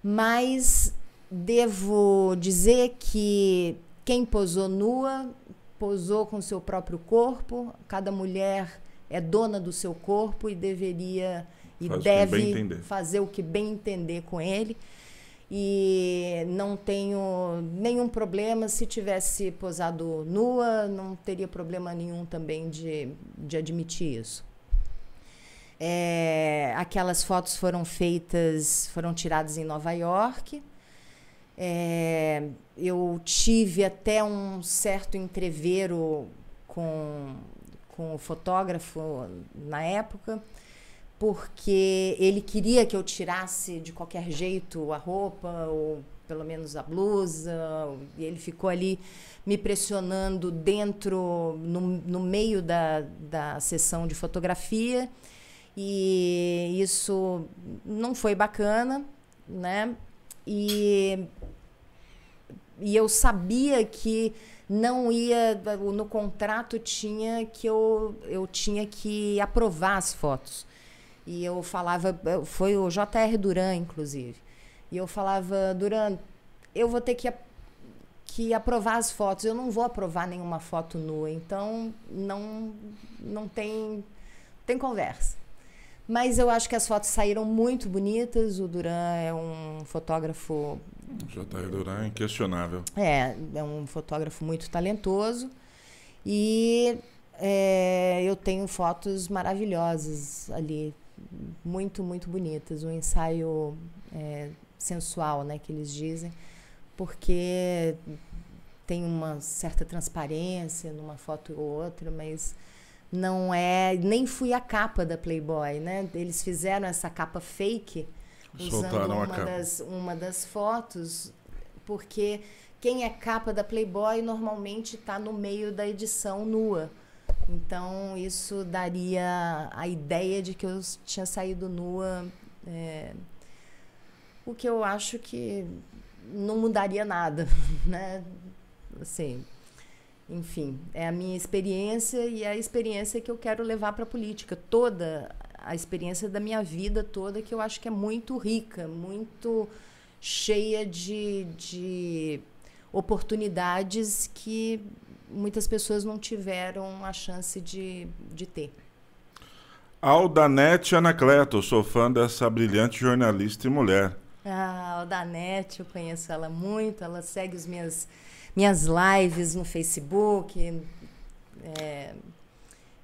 mas devo dizer que quem posou nua, posou com seu próprio corpo. Cada mulher é dona do seu corpo e deveria e deve fazer o que bem entender com ele. E não tenho nenhum problema. Se tivesse posado nua, não teria problema nenhum também de admitir isso. Aquelas fotos foram tiradas em Nova York. Eu tive até um certo entrevero com o fotógrafo na época, porque ele queria que eu tirasse de qualquer jeito a roupa, ou pelo menos a blusa, e ele ficou ali me pressionando no meio da sessão de fotografia, e isso não foi bacana, né? E eu sabia que não ia, no contrato tinha que eu tinha que aprovar as fotos. E eu falava, foi o J.R. Duran, inclusive. E eu falava, Duran, eu vou ter que aprovar as fotos. Eu não vou aprovar nenhuma foto nua, então não tem conversa. Mas eu acho que as fotos saíram muito bonitas. O Duran é um fotógrafo... J.R. Duran é inquestionável. É um fotógrafo muito talentoso. E eu tenho fotos maravilhosas ali, muito, muito bonitas. Um ensaio sensual, né, que eles dizem, porque tem uma certa transparência numa foto ou outra, mas não nem fui a capa da Playboy, né? Eles fizeram essa capa fake usando uma das fotos, porque quem é capa da Playboy normalmente está no meio da edição nua. Então, isso daria a ideia de que eu tinha saído nua, o que eu acho que não mudaria nada, né? Assim, enfim, é a minha experiência e é a experiência que eu quero levar para a política. Toda a experiência da minha vida toda, que eu acho que é muito rica, muito cheia de oportunidades que muitas pessoas não tiveram a chance de ter. Aldanete Anacleto, sou fã dessa brilhante jornalista e mulher. A Aldanete, eu conheço ela muito, ela segue as minhas lives no Facebook,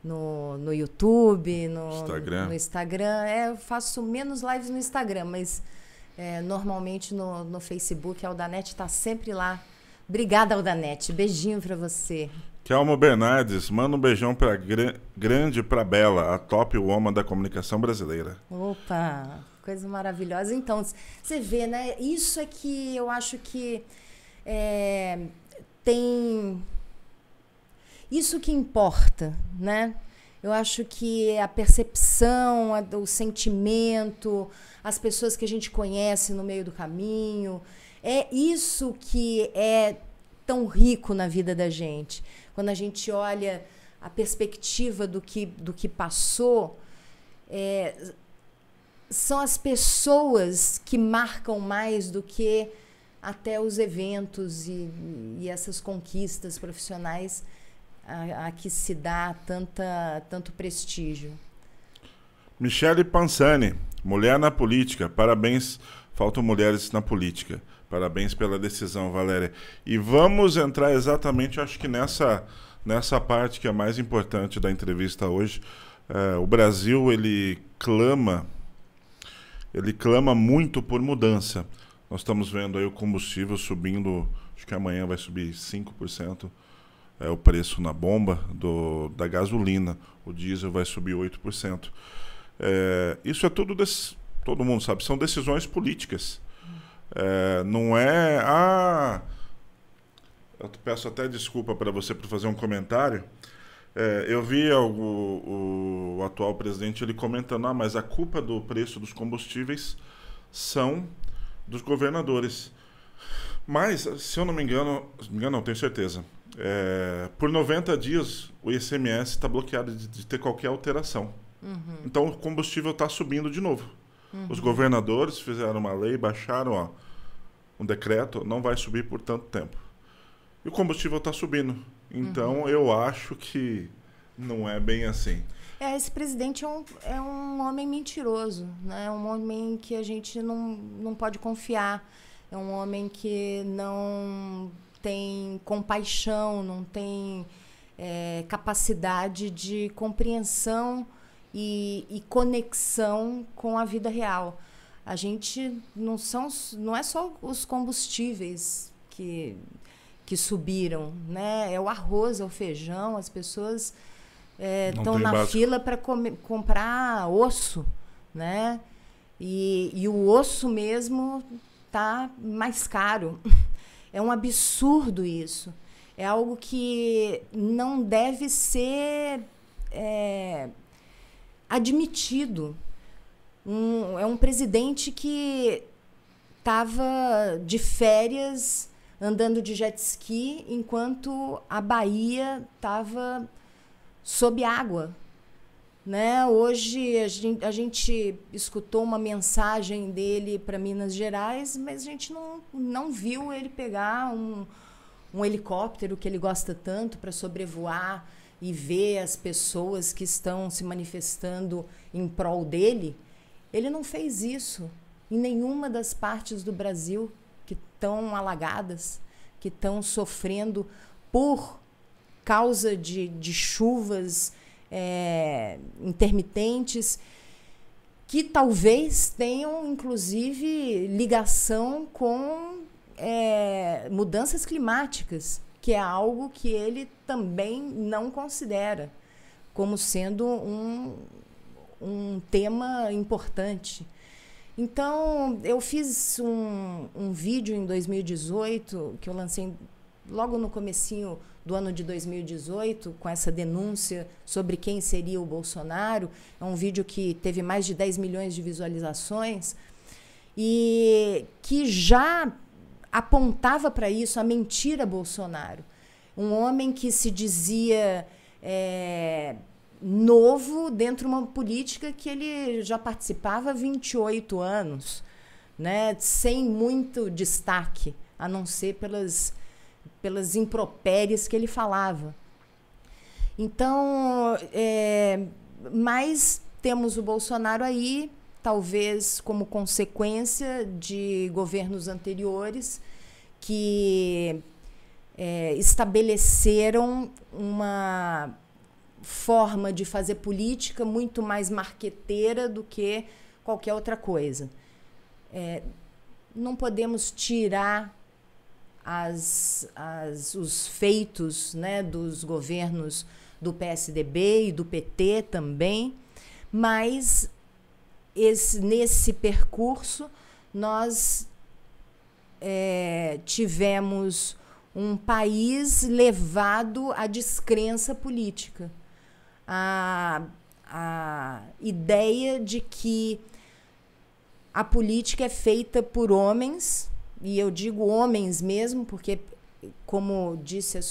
no YouTube, no Instagram. Eu faço menos lives no Instagram, mas normalmente no Facebook a Aldanete está sempre lá. Obrigada, Aldanete. Beijinho para você. Kelmo Bernardes, manda um beijão grande para Bela, a top woman da comunicação brasileira. Opa, coisa maravilhosa. Então, você vê, né? Isso é que eu acho que tem... Isso que importa, né? Eu acho que a percepção, o sentimento, as pessoas que a gente conhece no meio do caminho... É isso que é tão rico na vida da gente. Quando a gente olha a perspectiva do que passou, são as pessoas que marcam mais do que até os eventos e essas conquistas profissionais a que se dá tanto prestígio. Michele Pansani, mulher na política, parabéns, faltam mulheres na política. Parabéns pela decisão, Valéria. E vamos entrar exatamente, acho que nessa parte que é mais importante da entrevista hoje. O Brasil, ele clama muito por mudança. Nós estamos vendo aí o combustível subindo, acho que amanhã vai subir 5%, o preço na bomba da gasolina. O diesel vai subir 8%. Isso é tudo, todo mundo sabe, são decisões políticas. Não é... eu peço até desculpa para você por fazer um comentário. Eu vi o atual presidente ele comentando, mas a culpa do preço dos combustíveis são dos governadores. Mas, se eu não me engano, não tenho certeza, por 90 dias o ICMS está bloqueado de ter qualquer alteração. Uhum. Então o combustível está subindo de novo. Uhum. Os governadores fizeram uma lei, baixaram um decreto, não vai subir por tanto tempo. E o combustível está subindo. Então eu acho que não é bem assim. Esse presidente é um homem mentiroso, né? É um homem que a gente não pode confiar. É um homem que não tem compaixão, não tem capacidade de compreensão e conexão com a vida real. A gente não é só os combustíveis que subiram, né? É o arroz, é o feijão, as pessoas estão na fila para comprar osso, né? E o osso mesmo tá mais caro. É um absurdo isso. É algo que não deve ser admitido. É um presidente que estava de férias andando de jet ski enquanto a Bahia estava sob água, né? Hoje a gente escutou uma mensagem dele para Minas Gerais, mas a gente não viu ele pegar um helicóptero que ele gosta tanto para sobrevoar e ver as pessoas que estão se manifestando em prol dele. Ele não fez isso em nenhuma das partes do Brasil que estão alagadas, que estão sofrendo por causa de chuvas intermitentes, que talvez tenham, inclusive, ligação com mudanças climáticas, que é algo que ele também não considera como sendo um tema importante. Então, eu fiz um vídeo em 2018, que eu lancei logo no comecinho do ano de 2018, com essa denúncia sobre quem seria o Bolsonaro. É um vídeo que teve mais de 10 milhões de visualizações e que já apontava para isso, a mentira Bolsonaro. Um homem que se dizia novo dentro de uma política que ele já participava há 28 anos, né, sem muito destaque, a não ser pelas impropérias que ele falava. Então, mas temos o Bolsonaro aí, talvez como consequência de governos anteriores que estabeleceram uma forma de fazer política muito mais marqueteira do que qualquer outra coisa. Não podemos tirar os feitos, né, dos governos do PSDB e do PT também, mas nesse percurso nós tivemos um país levado à descrença política. A ideia de que a política é feita por homens, e eu digo homens mesmo, porque, como disse a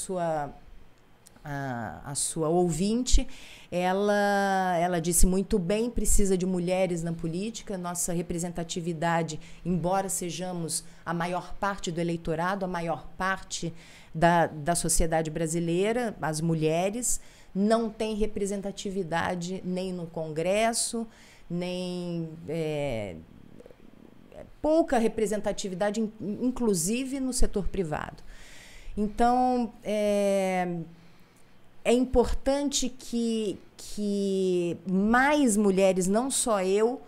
sua ouvinte, ela disse muito bem, precisa de mulheres na política. Nossa representatividade, embora sejamos a maior parte do eleitorado, a maior parte da sociedade brasileira, as mulheres, não tem representatividade nem no Congresso, nem pouca representatividade, inclusive no setor privado. Então, é importante que mais mulheres, não só eu,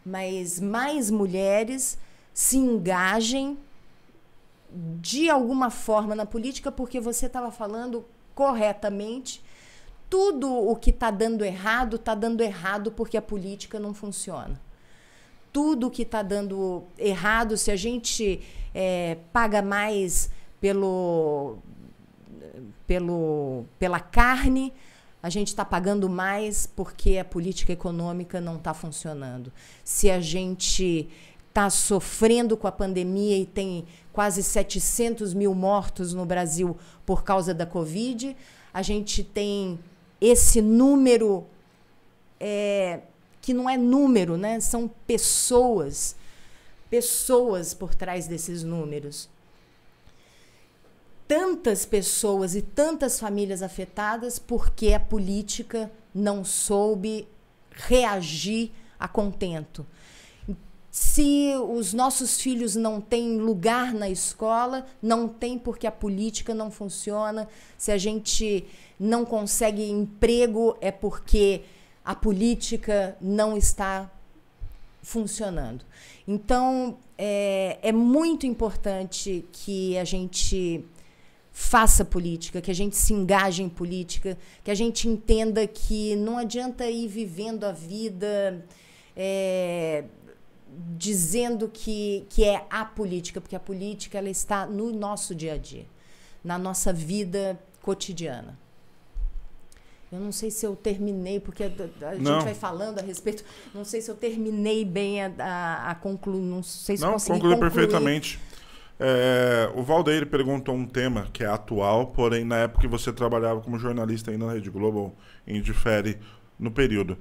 mas mais mulheres se engajem de alguma forma na política, porque você estava falando corretamente, tudo o que está dando errado porque a política não funciona. Tudo que está dando errado, se a gente paga mais pela carne, a gente está pagando mais porque a política econômica não está funcionando. Se a gente está sofrendo com a pandemia e tem quase 700 mil mortos no Brasil por causa da Covid, a gente tem esse número que não é número, né? São pessoas por trás desses números. Tantas pessoas e tantas famílias afetadas porque a política não soube reagir a contento. Se os nossos filhos não têm lugar na escola, não tem porque a política não funciona. Se a gente não consegue emprego, é porque a política não está funcionando. Então, é muito importante que a gente faça política, que a gente se engaje em política, que a gente entenda que não adianta ir vivendo a vida dizendo que é a política, porque a política ela está no nosso dia a dia, na nossa vida cotidiana. Eu não sei se eu terminei, porque a gente vai falando a respeito, não sei se eu terminei bem a concluir, não sei se eu consegui concluir. Perfeitamente. O Valdeir perguntou um tema que é atual, porém na época que você trabalhava como jornalista ainda na Rede Globo, indifere no período.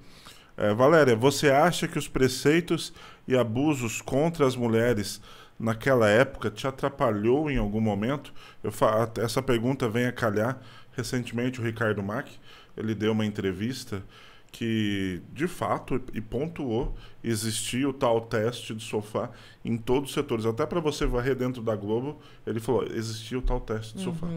Valéria, você acha que os preceitos e abusos contra as mulheres naquela época te atrapalhou em algum momento? Essa pergunta vem a calhar. Recentemente o Ricardo Mack, ele deu uma entrevista que, de fato, e pontuou, existia o tal teste de sofá em todos os setores. Até para você varrer dentro da Globo, ele falou, existia o tal teste de sofá.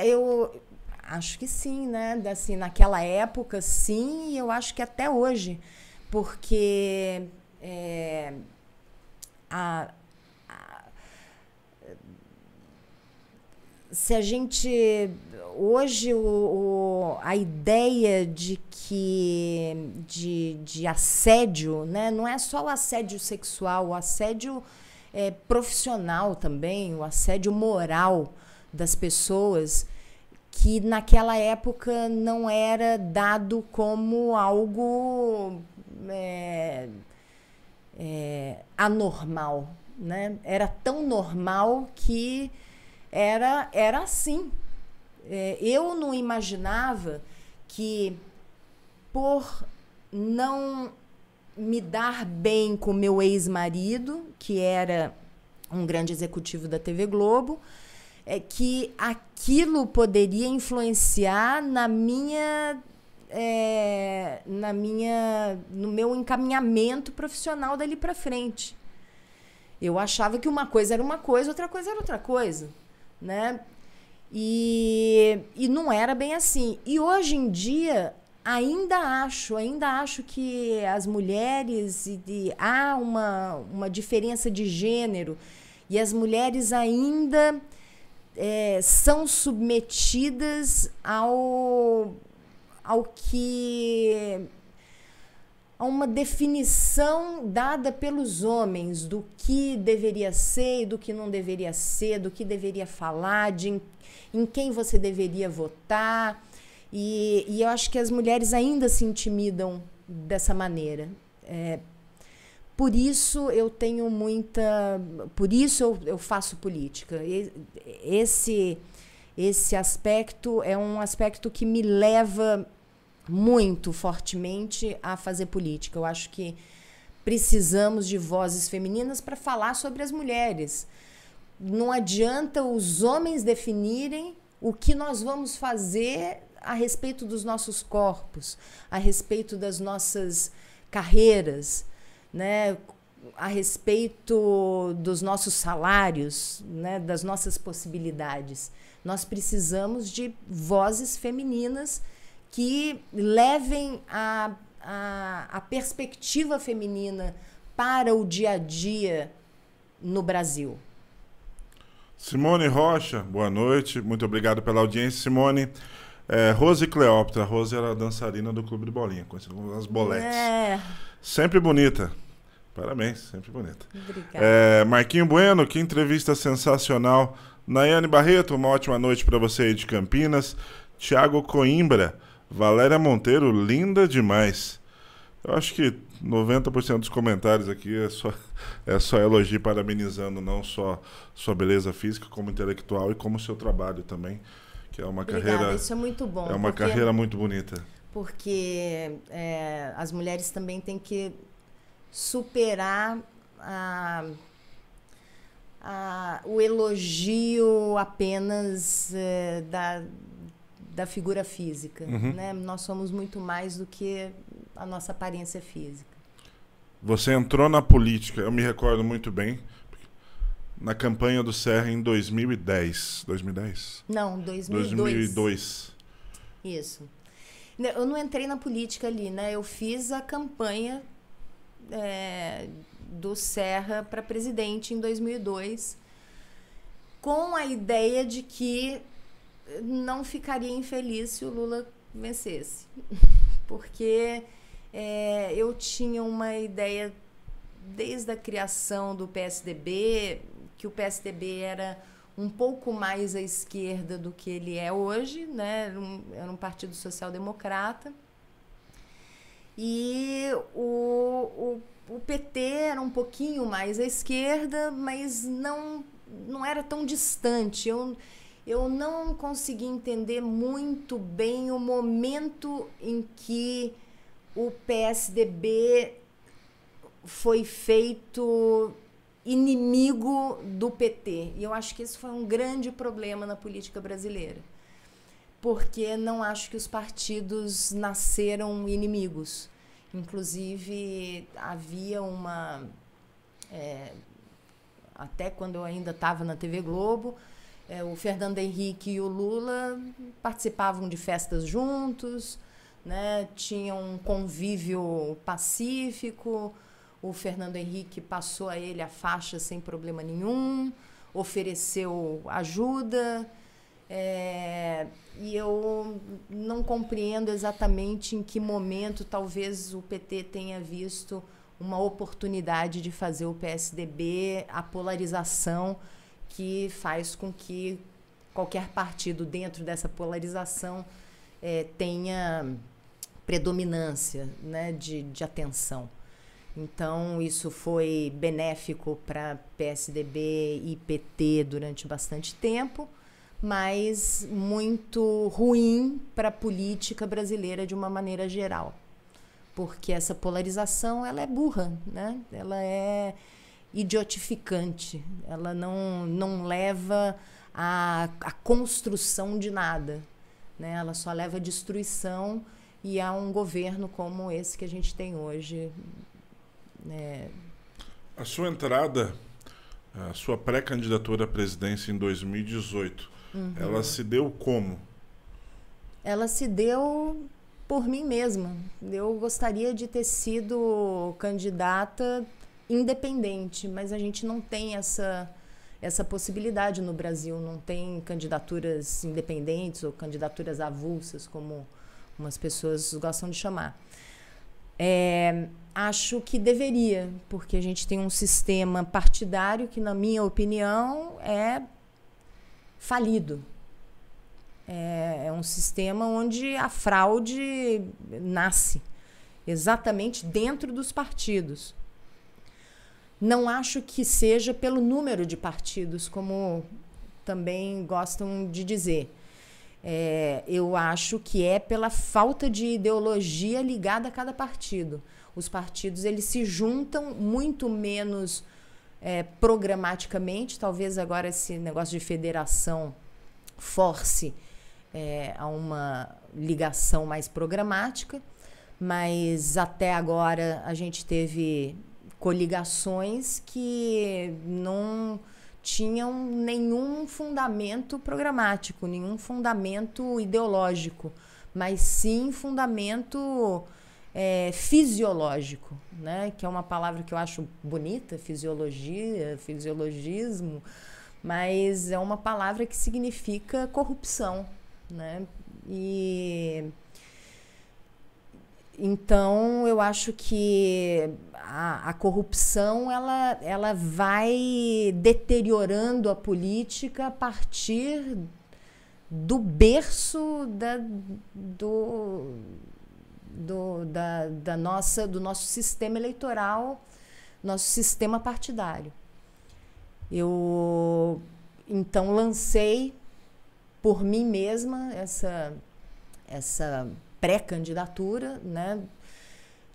Eu acho que sim, né? Assim, naquela época, sim, e eu acho que até hoje. Porque se a gente... Hoje, a ideia de assédio, né? Não é só o assédio sexual, o assédio profissional também, o assédio moral das pessoas, que naquela época não era dado como algo anormal, né? Era tão normal que era assim. Eu não imaginava que, por não me dar bem com meu ex-marido, que era um grande executivo da TV Globo, que aquilo poderia influenciar no meu encaminhamento profissional dali para frente. Eu achava que uma coisa era uma coisa, outra coisa era outra coisa, né? E não era bem assim. E hoje em dia ainda acho que as mulheres há uma diferença de gênero, e as mulheres ainda são submetidas a uma definição dada pelos homens do que deveria ser e do que não deveria ser, do que deveria falar, em quem você deveria votar. E eu acho que as mulheres ainda se intimidam dessa maneira. Por isso eu tenho por isso eu faço política. Esse aspecto é um aspecto que me leva muito fortemente a fazer política. Eu acho que precisamos de vozes femininas para falar sobre as mulheres. Não adianta os homens definirem o que nós vamos fazer a respeito dos nossos corpos, a respeito das nossas carreiras, né, a respeito dos nossos salários, né, das nossas possibilidades. Nós precisamos de vozes femininas que levem a perspectiva feminina para o dia a dia no Brasil. Simone Rocha, boa noite. Muito obrigado pela audiência, Simone. Rose Cleópatra. Rose era a dançarina do Clube de Bolinha, conhecida como as Boletes. Sempre bonita. Parabéns, sempre bonita. Obrigada. Marquinho Bueno, que entrevista sensacional. Nayane Barreto, uma ótima noite para você aí de Campinas. Tiago Coimbra, Valéria Monteiro, linda demais. Eu acho que 90% dos comentários aqui é só elogio, parabenizando não só sua beleza física, como intelectual e como seu trabalho também, que é uma carreira... Isso é muito bom. É uma carreira muito bonita. Porque as mulheres também têm que superar o elogio apenas da figura física. Uhum. Né? Nós somos muito mais do que a nossa aparência física. Você entrou na política, eu me recordo muito bem, na campanha do Serra em 2010. 2010? Não, 2002. Isso. Eu não entrei na política ali, né? Eu fiz a campanha do Serra para presidente em 2002, com a ideia de que não ficaria infeliz se o Lula vencesse. Porque eu tinha uma ideia, desde a criação do PSDB, que o PSDB era um pouco mais à esquerda do que ele é hoje, né? Era um partido social-democrata. E o PT era um pouquinho mais à esquerda, mas não era tão distante. Eu não consegui entender muito bem o momento em que o PSDB foi feito inimigo do PT. E eu acho que isso foi um grande problema na política brasileira. Porque não acho que os partidos nasceram inimigos. Inclusive, havia até quando eu ainda estava na TV Globo, o Fernando Henrique e o Lula participavam de festas juntos, né? Tinham um convívio pacífico. O Fernando Henrique passou a ele a faixa sem problema nenhum, ofereceu ajuda. E eu não compreendo exatamente em que momento talvez o PT tenha visto uma oportunidade de fazer o PSDB a polarização que faz com que qualquer partido dentro dessa polarização tenha predominância, né, de atenção. Então, isso foi benéfico para PSDB e PT durante bastante tempo, mas muito ruim para a política brasileira de uma maneira geral. Porque essa polarização, ela é burra, né? Ela é idiotificante, ela não leva à construção de nada, né? Ela só leva à destruição e a um governo como esse que a gente tem hoje. A sua entrada, a sua pré-candidatura à presidência em 2018, ela se deu como? Ela se deu por mim mesma. Eu gostaria de ter sido candidata independente, mas a gente não tem essa possibilidade no Brasil. Não tem candidaturas independentes ou candidaturas avulsas, como umas pessoas gostam de chamar. Acho que deveria, porque a gente tem um sistema partidário que, na minha opinião, é falido. É um sistema onde a fraude nasce exatamente dentro dos partidos. Não acho que seja pelo número de partidos, como também gostam de dizer. Eu acho que é pela falta de ideologia ligada a cada partido. Os partidos, eles se juntam muito menos programaticamente. Talvez agora esse negócio de federação force a uma ligação mais programática, mas até agora a gente teve coligações que não tinham nenhum fundamento programático, nenhum fundamento ideológico, mas sim fundamento fisiológico, né? Que é uma palavra que eu acho bonita, fisiologia, fisiologismo, mas é uma palavra que significa corrupção, né? E então eu acho que a corrupção ela vai deteriorando a política a partir do berço do nosso sistema eleitoral, nosso sistema partidário. Eu então lancei por mim mesma essa pré-candidatura, né?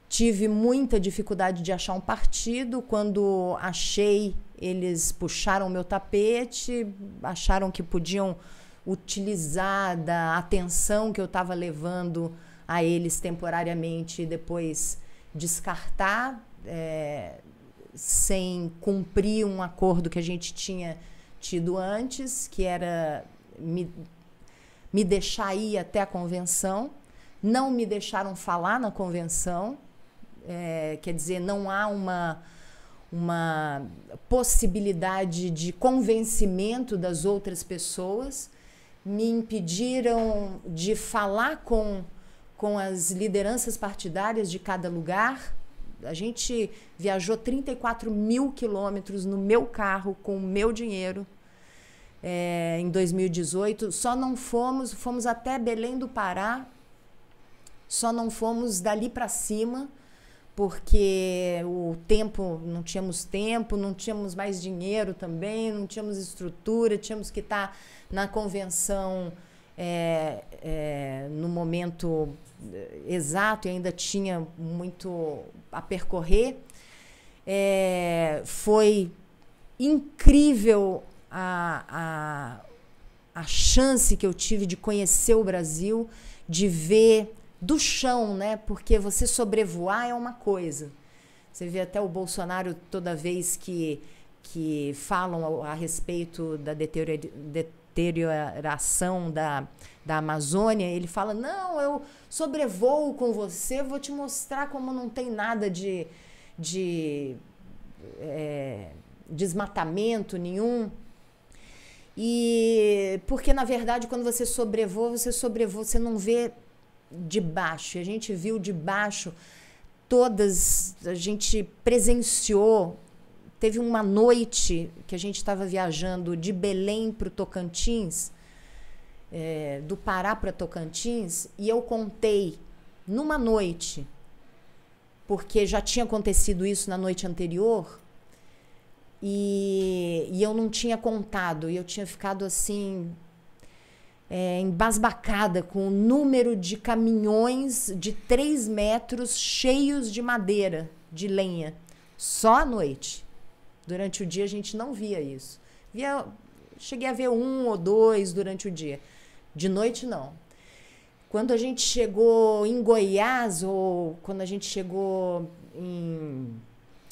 Tive muita dificuldade de achar um partido. Quando achei, eles puxaram o meu tapete, acharam que podiam utilizar da atenção que eu estava levando a eles temporariamente e depois descartar, sem cumprir um acordo que a gente tinha tido antes, que era me deixar ir até a convenção. Não me deixaram falar na convenção, quer dizer, não há uma possibilidade de convencimento das outras pessoas. Me impediram de falar com as lideranças partidárias de cada lugar. A gente viajou 34 mil quilômetros no meu carro, com o meu dinheiro, em 2018. Só não fomos até Belém do Pará, só não fomos dali para cima, porque não tínhamos mais dinheiro também, não tínhamos estrutura, tínhamos que estar na convenção no momento exato e ainda tinha muito a percorrer. Foi incrível a chance que eu tive de conhecer o Brasil, de ver do chão, né? Porque você sobrevoar é uma coisa. Você vê até o Bolsonaro, toda vez que falam a respeito da deterioração da Amazônia, ele fala: não, eu sobrevoo com você, vou te mostrar como não tem nada de desmatamento nenhum. E porque, na verdade, quando você sobrevoa, você não vê de baixo. A gente viu de baixo a gente presenciou. Teve uma noite que a gente estava viajando de Belém para o Tocantins, do Pará para Tocantins, e eu contei numa noite, porque já tinha acontecido isso na noite anterior, e eu não tinha contado, e eu tinha ficado assim, embasbacada com o número de caminhões de 3 metros cheios de madeira, de lenha, só à noite. Durante o dia a gente não via isso. Cheguei a ver 1 ou 2 durante o dia. De noite, não. Quando a gente chegou em Goiás, ou quando a gente chegou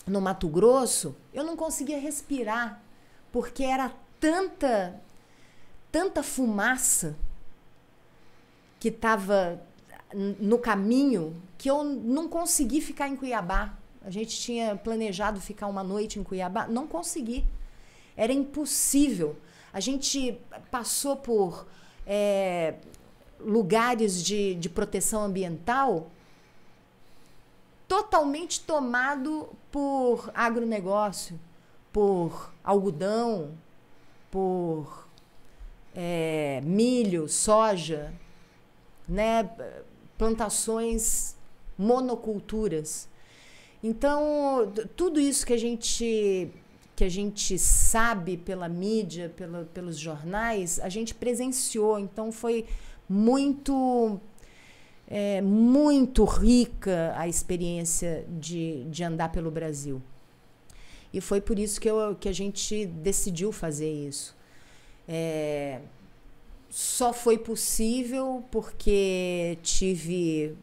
no Mato Grosso, eu não conseguia respirar, porque era tanta fumaça que estava no caminho que eu não consegui ficar em Cuiabá. A gente tinha planejado ficar uma noite em Cuiabá, não consegui. Era impossível. A gente passou por lugares de proteção ambiental totalmente tomado por agronegócio, por algodão, por milho, soja, né? Plantações, monoculturas. Então, tudo isso que a gente sabe pela mídia, pelos jornais, a gente presenciou. Então, foi muito rica a experiência de andar pelo Brasil. E foi por isso que a gente decidiu fazer isso. Só foi possível porque tive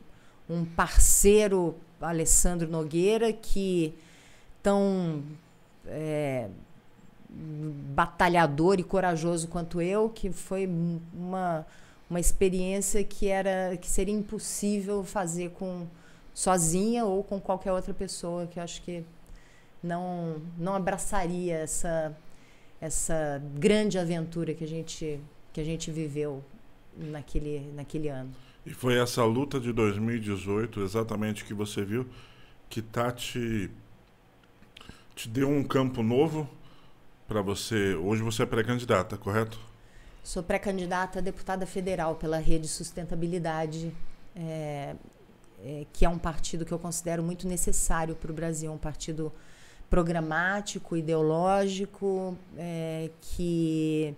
um parceiro, Alessandro Nogueira, que tão batalhador e corajoso quanto eu, que foi uma experiência que seria impossível fazer sozinha ou com qualquer outra pessoa, que eu acho que não abraçaria essa grande aventura que a gente viveu naquele ano. E foi essa luta de 2018, exatamente que você viu, que te deu um campo novo para você. Hoje você é pré-candidata, correto? Sou pré-candidata a deputada federal pela Rede Sustentabilidade, que é um partido que eu considero muito necessário para o Brasil, um partido programático, ideológico, que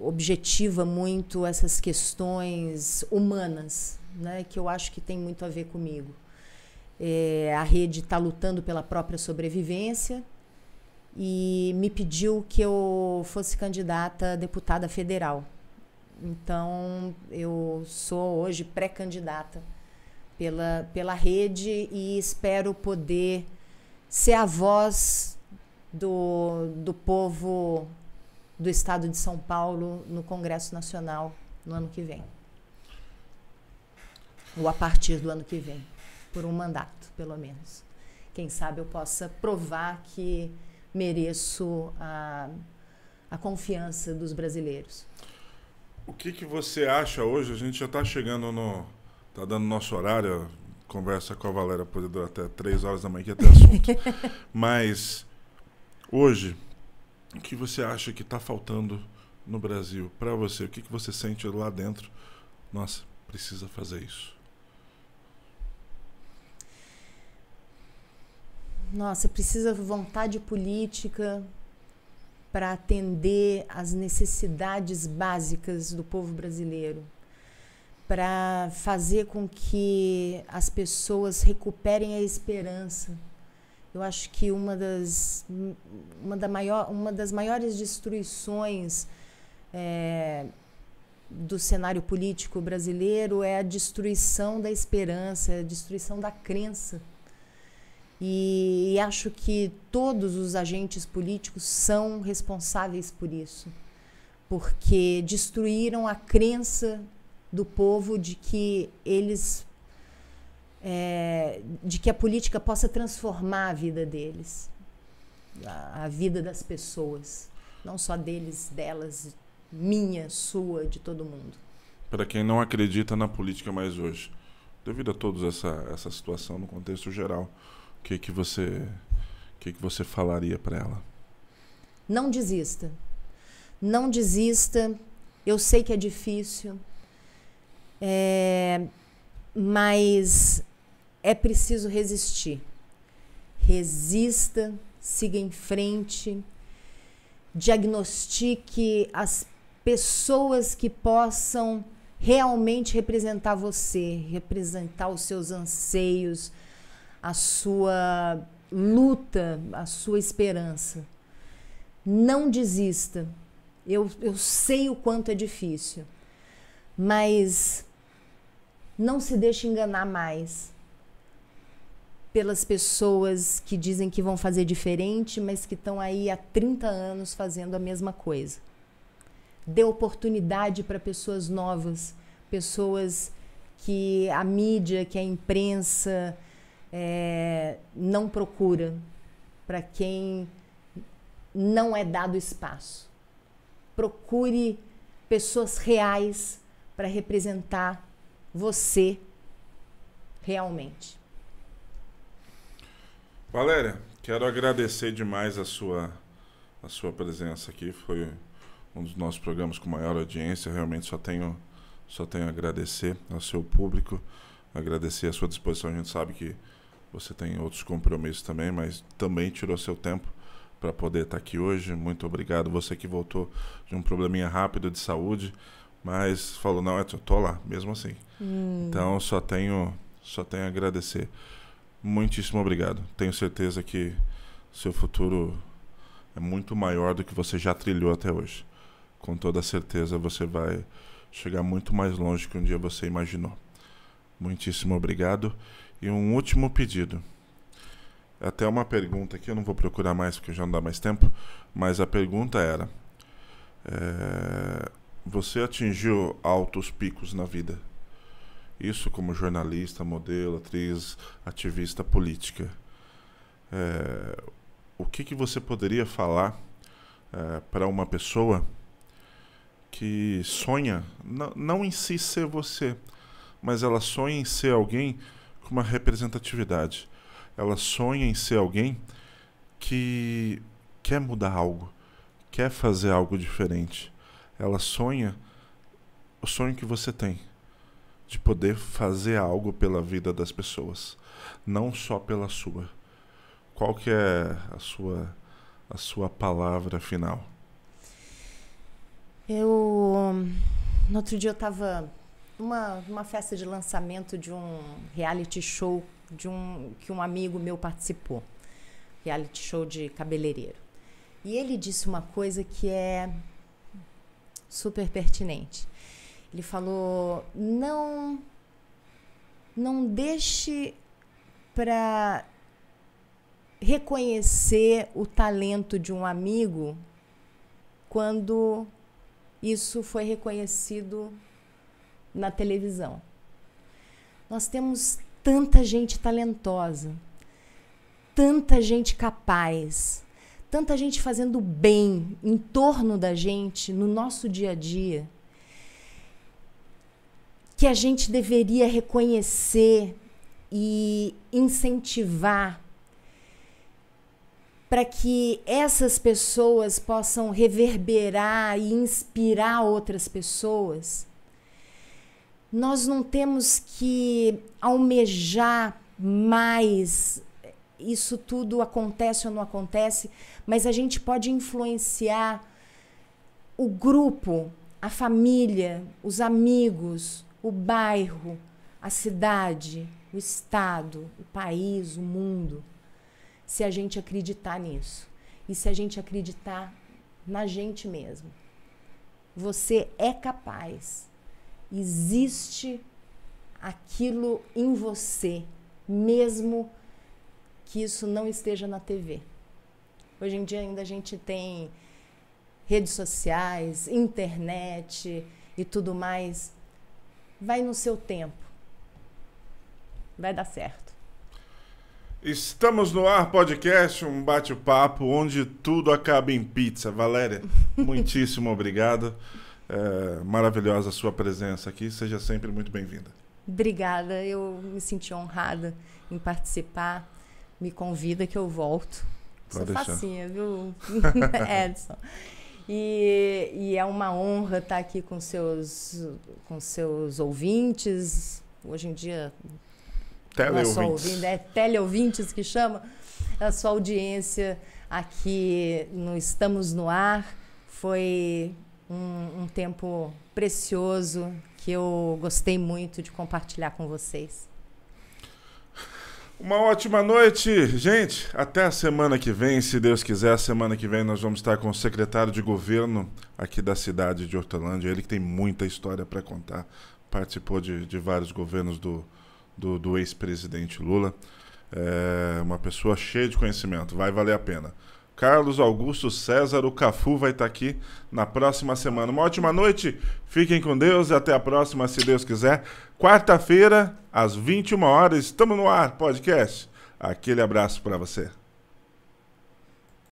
objetiva muito essas questões humanas, né, que eu acho que tem muito a ver comigo. A rede está lutando pela própria sobrevivência e me pediu que eu fosse candidata a deputada federal. Então, eu sou hoje pré-candidata pela rede e espero poder ser a voz do povo do estado de São Paulo no Congresso Nacional no ano que vem. Ou a partir do ano que vem, por um mandato, pelo menos. Quem sabe eu possa provar que mereço a confiança dos brasileiros. O que você acha hoje? A gente já está chegando Está dando nosso horário, conversa com a Valéria pode durar até 3 horas da manhã, que é até assunto. Mas, hoje, o que você acha que está faltando no Brasil para você? O que você sente lá dentro? Nossa, precisa fazer isso. Nossa, precisa vontade política para atender às necessidades básicas do povo brasileiro, para fazer com que as pessoas recuperem a esperança. Eu acho que uma das maiores destruições do cenário político brasileiro é a destruição da esperança, a destruição da crença. E acho que todos os agentes políticos são responsáveis por isso, porque destruíram a crença do povo de que de que a política possa transformar a vida deles, a vida das pessoas. Não só deles, delas, minha, sua, de todo mundo. Para quem não acredita na política mais hoje, devido a toda essa situação no contexto geral, o que você falaria para ela? Não desista. Não desista. Eu sei que é difícil, mas é preciso resistir. Resista, siga em frente, diagnostique as pessoas que possam realmente representar você, representar os seus anseios, a sua luta, a sua esperança. Não desista. Eu sei o quanto é difícil, mas não se deixe enganar mais pelas pessoas que dizem que vão fazer diferente, mas que estão aí há 30 anos fazendo a mesma coisa. Dê oportunidade para pessoas novas, pessoas que a mídia, que a imprensa não procura, para quem não é dado espaço. Procure pessoas reais para representar você realmente. Valéria, quero agradecer demais a sua presença aqui. Foi um dos nossos programas com maior audiência. Realmente só tenho a agradecer ao seu público, agradecer a sua disposição. A gente sabe que você tem outros compromissos também, mas também tirou seu tempo para poder estar aqui hoje. Muito obrigado. Você que voltou de um probleminha rápido de saúde, mas falou, não, eu tô lá, mesmo assim. Então, só tenho a agradecer. Muitíssimo obrigado. Tenho certeza que seu futuro é muito maior do que você já trilhou até hoje. Com toda certeza você vai chegar muito mais longe que um dia você imaginou. Muitíssimo obrigado. E um último pedido. Até uma pergunta aqui, eu não vou procurar mais porque já não dá mais tempo, mas a pergunta era: você atingiu altos picos na vida? Isso como jornalista, modelo, atriz, ativista política. O que você poderia falar para uma pessoa que sonha, não em si ser você, mas ela sonha em ser alguém com uma representatividade? Ela sonha em ser alguém que quer mudar algo, quer fazer algo diferente. Ela sonha o sonho que você tem, de poder fazer algo pela vida das pessoas, não só pela sua. Qual que é a sua palavra final? No outro dia eu estava numa festa de lançamento de um reality show que um amigo meu participou, reality show de cabeleireiro. E ele disse uma coisa que é super pertinente. Ele falou: não deixe para reconhecer o talento de um amigo quando isso foi reconhecido na televisão. Nós temos tanta gente talentosa, tanta gente capaz, tanta gente fazendo bem em torno da gente, no nosso dia a dia, que a gente deveria reconhecer e incentivar para que essas pessoas possam reverberar e inspirar outras pessoas. Nós não temos que almejar mais, isso tudo acontece ou não acontece, mas a gente pode influenciar o grupo, a família, os amigos, o bairro, a cidade, o estado, o país, o mundo, se a gente acreditar nisso e se a gente acreditar na gente mesmo. Você é capaz. Existe aquilo em você, mesmo que isso não esteja na TV. Hoje em dia ainda a gente tem redes sociais, internet e tudo mais. Vai no seu tempo. Vai dar certo. Estamos no ar, podcast, um bate-papo onde tudo acaba em pizza. Valéria, muitíssimo obrigado. Maravilhosa a sua presença aqui. Seja sempre muito bem-vinda. Obrigada, eu me senti honrada em participar. Me convida que eu volto. Sou facinha, viu, Edson? E é uma honra estar aqui com seus ouvintes. Hoje em dia... Teleouvintes. Teleouvintes que chama. A sua audiência aqui no Estamos no Ar. Foi um tempo precioso que eu gostei muito de compartilhar com vocês. Uma ótima noite, gente. Até a semana que vem, se Deus quiser. A semana que vem nós vamos estar com o secretário de governo aqui da cidade de Hortolândia. Ele que tem muita história para contar. Participou de vários governos do ex-presidente Lula. É uma pessoa cheia de conhecimento, vai valer a pena. Carlos Augusto César, o Cafu, vai estar aqui na próxima semana. Uma ótima noite, fiquem com Deus e até a próxima, se Deus quiser. Quarta-feira, às 21 horas, estamos no ar, podcast. Aquele abraço para você.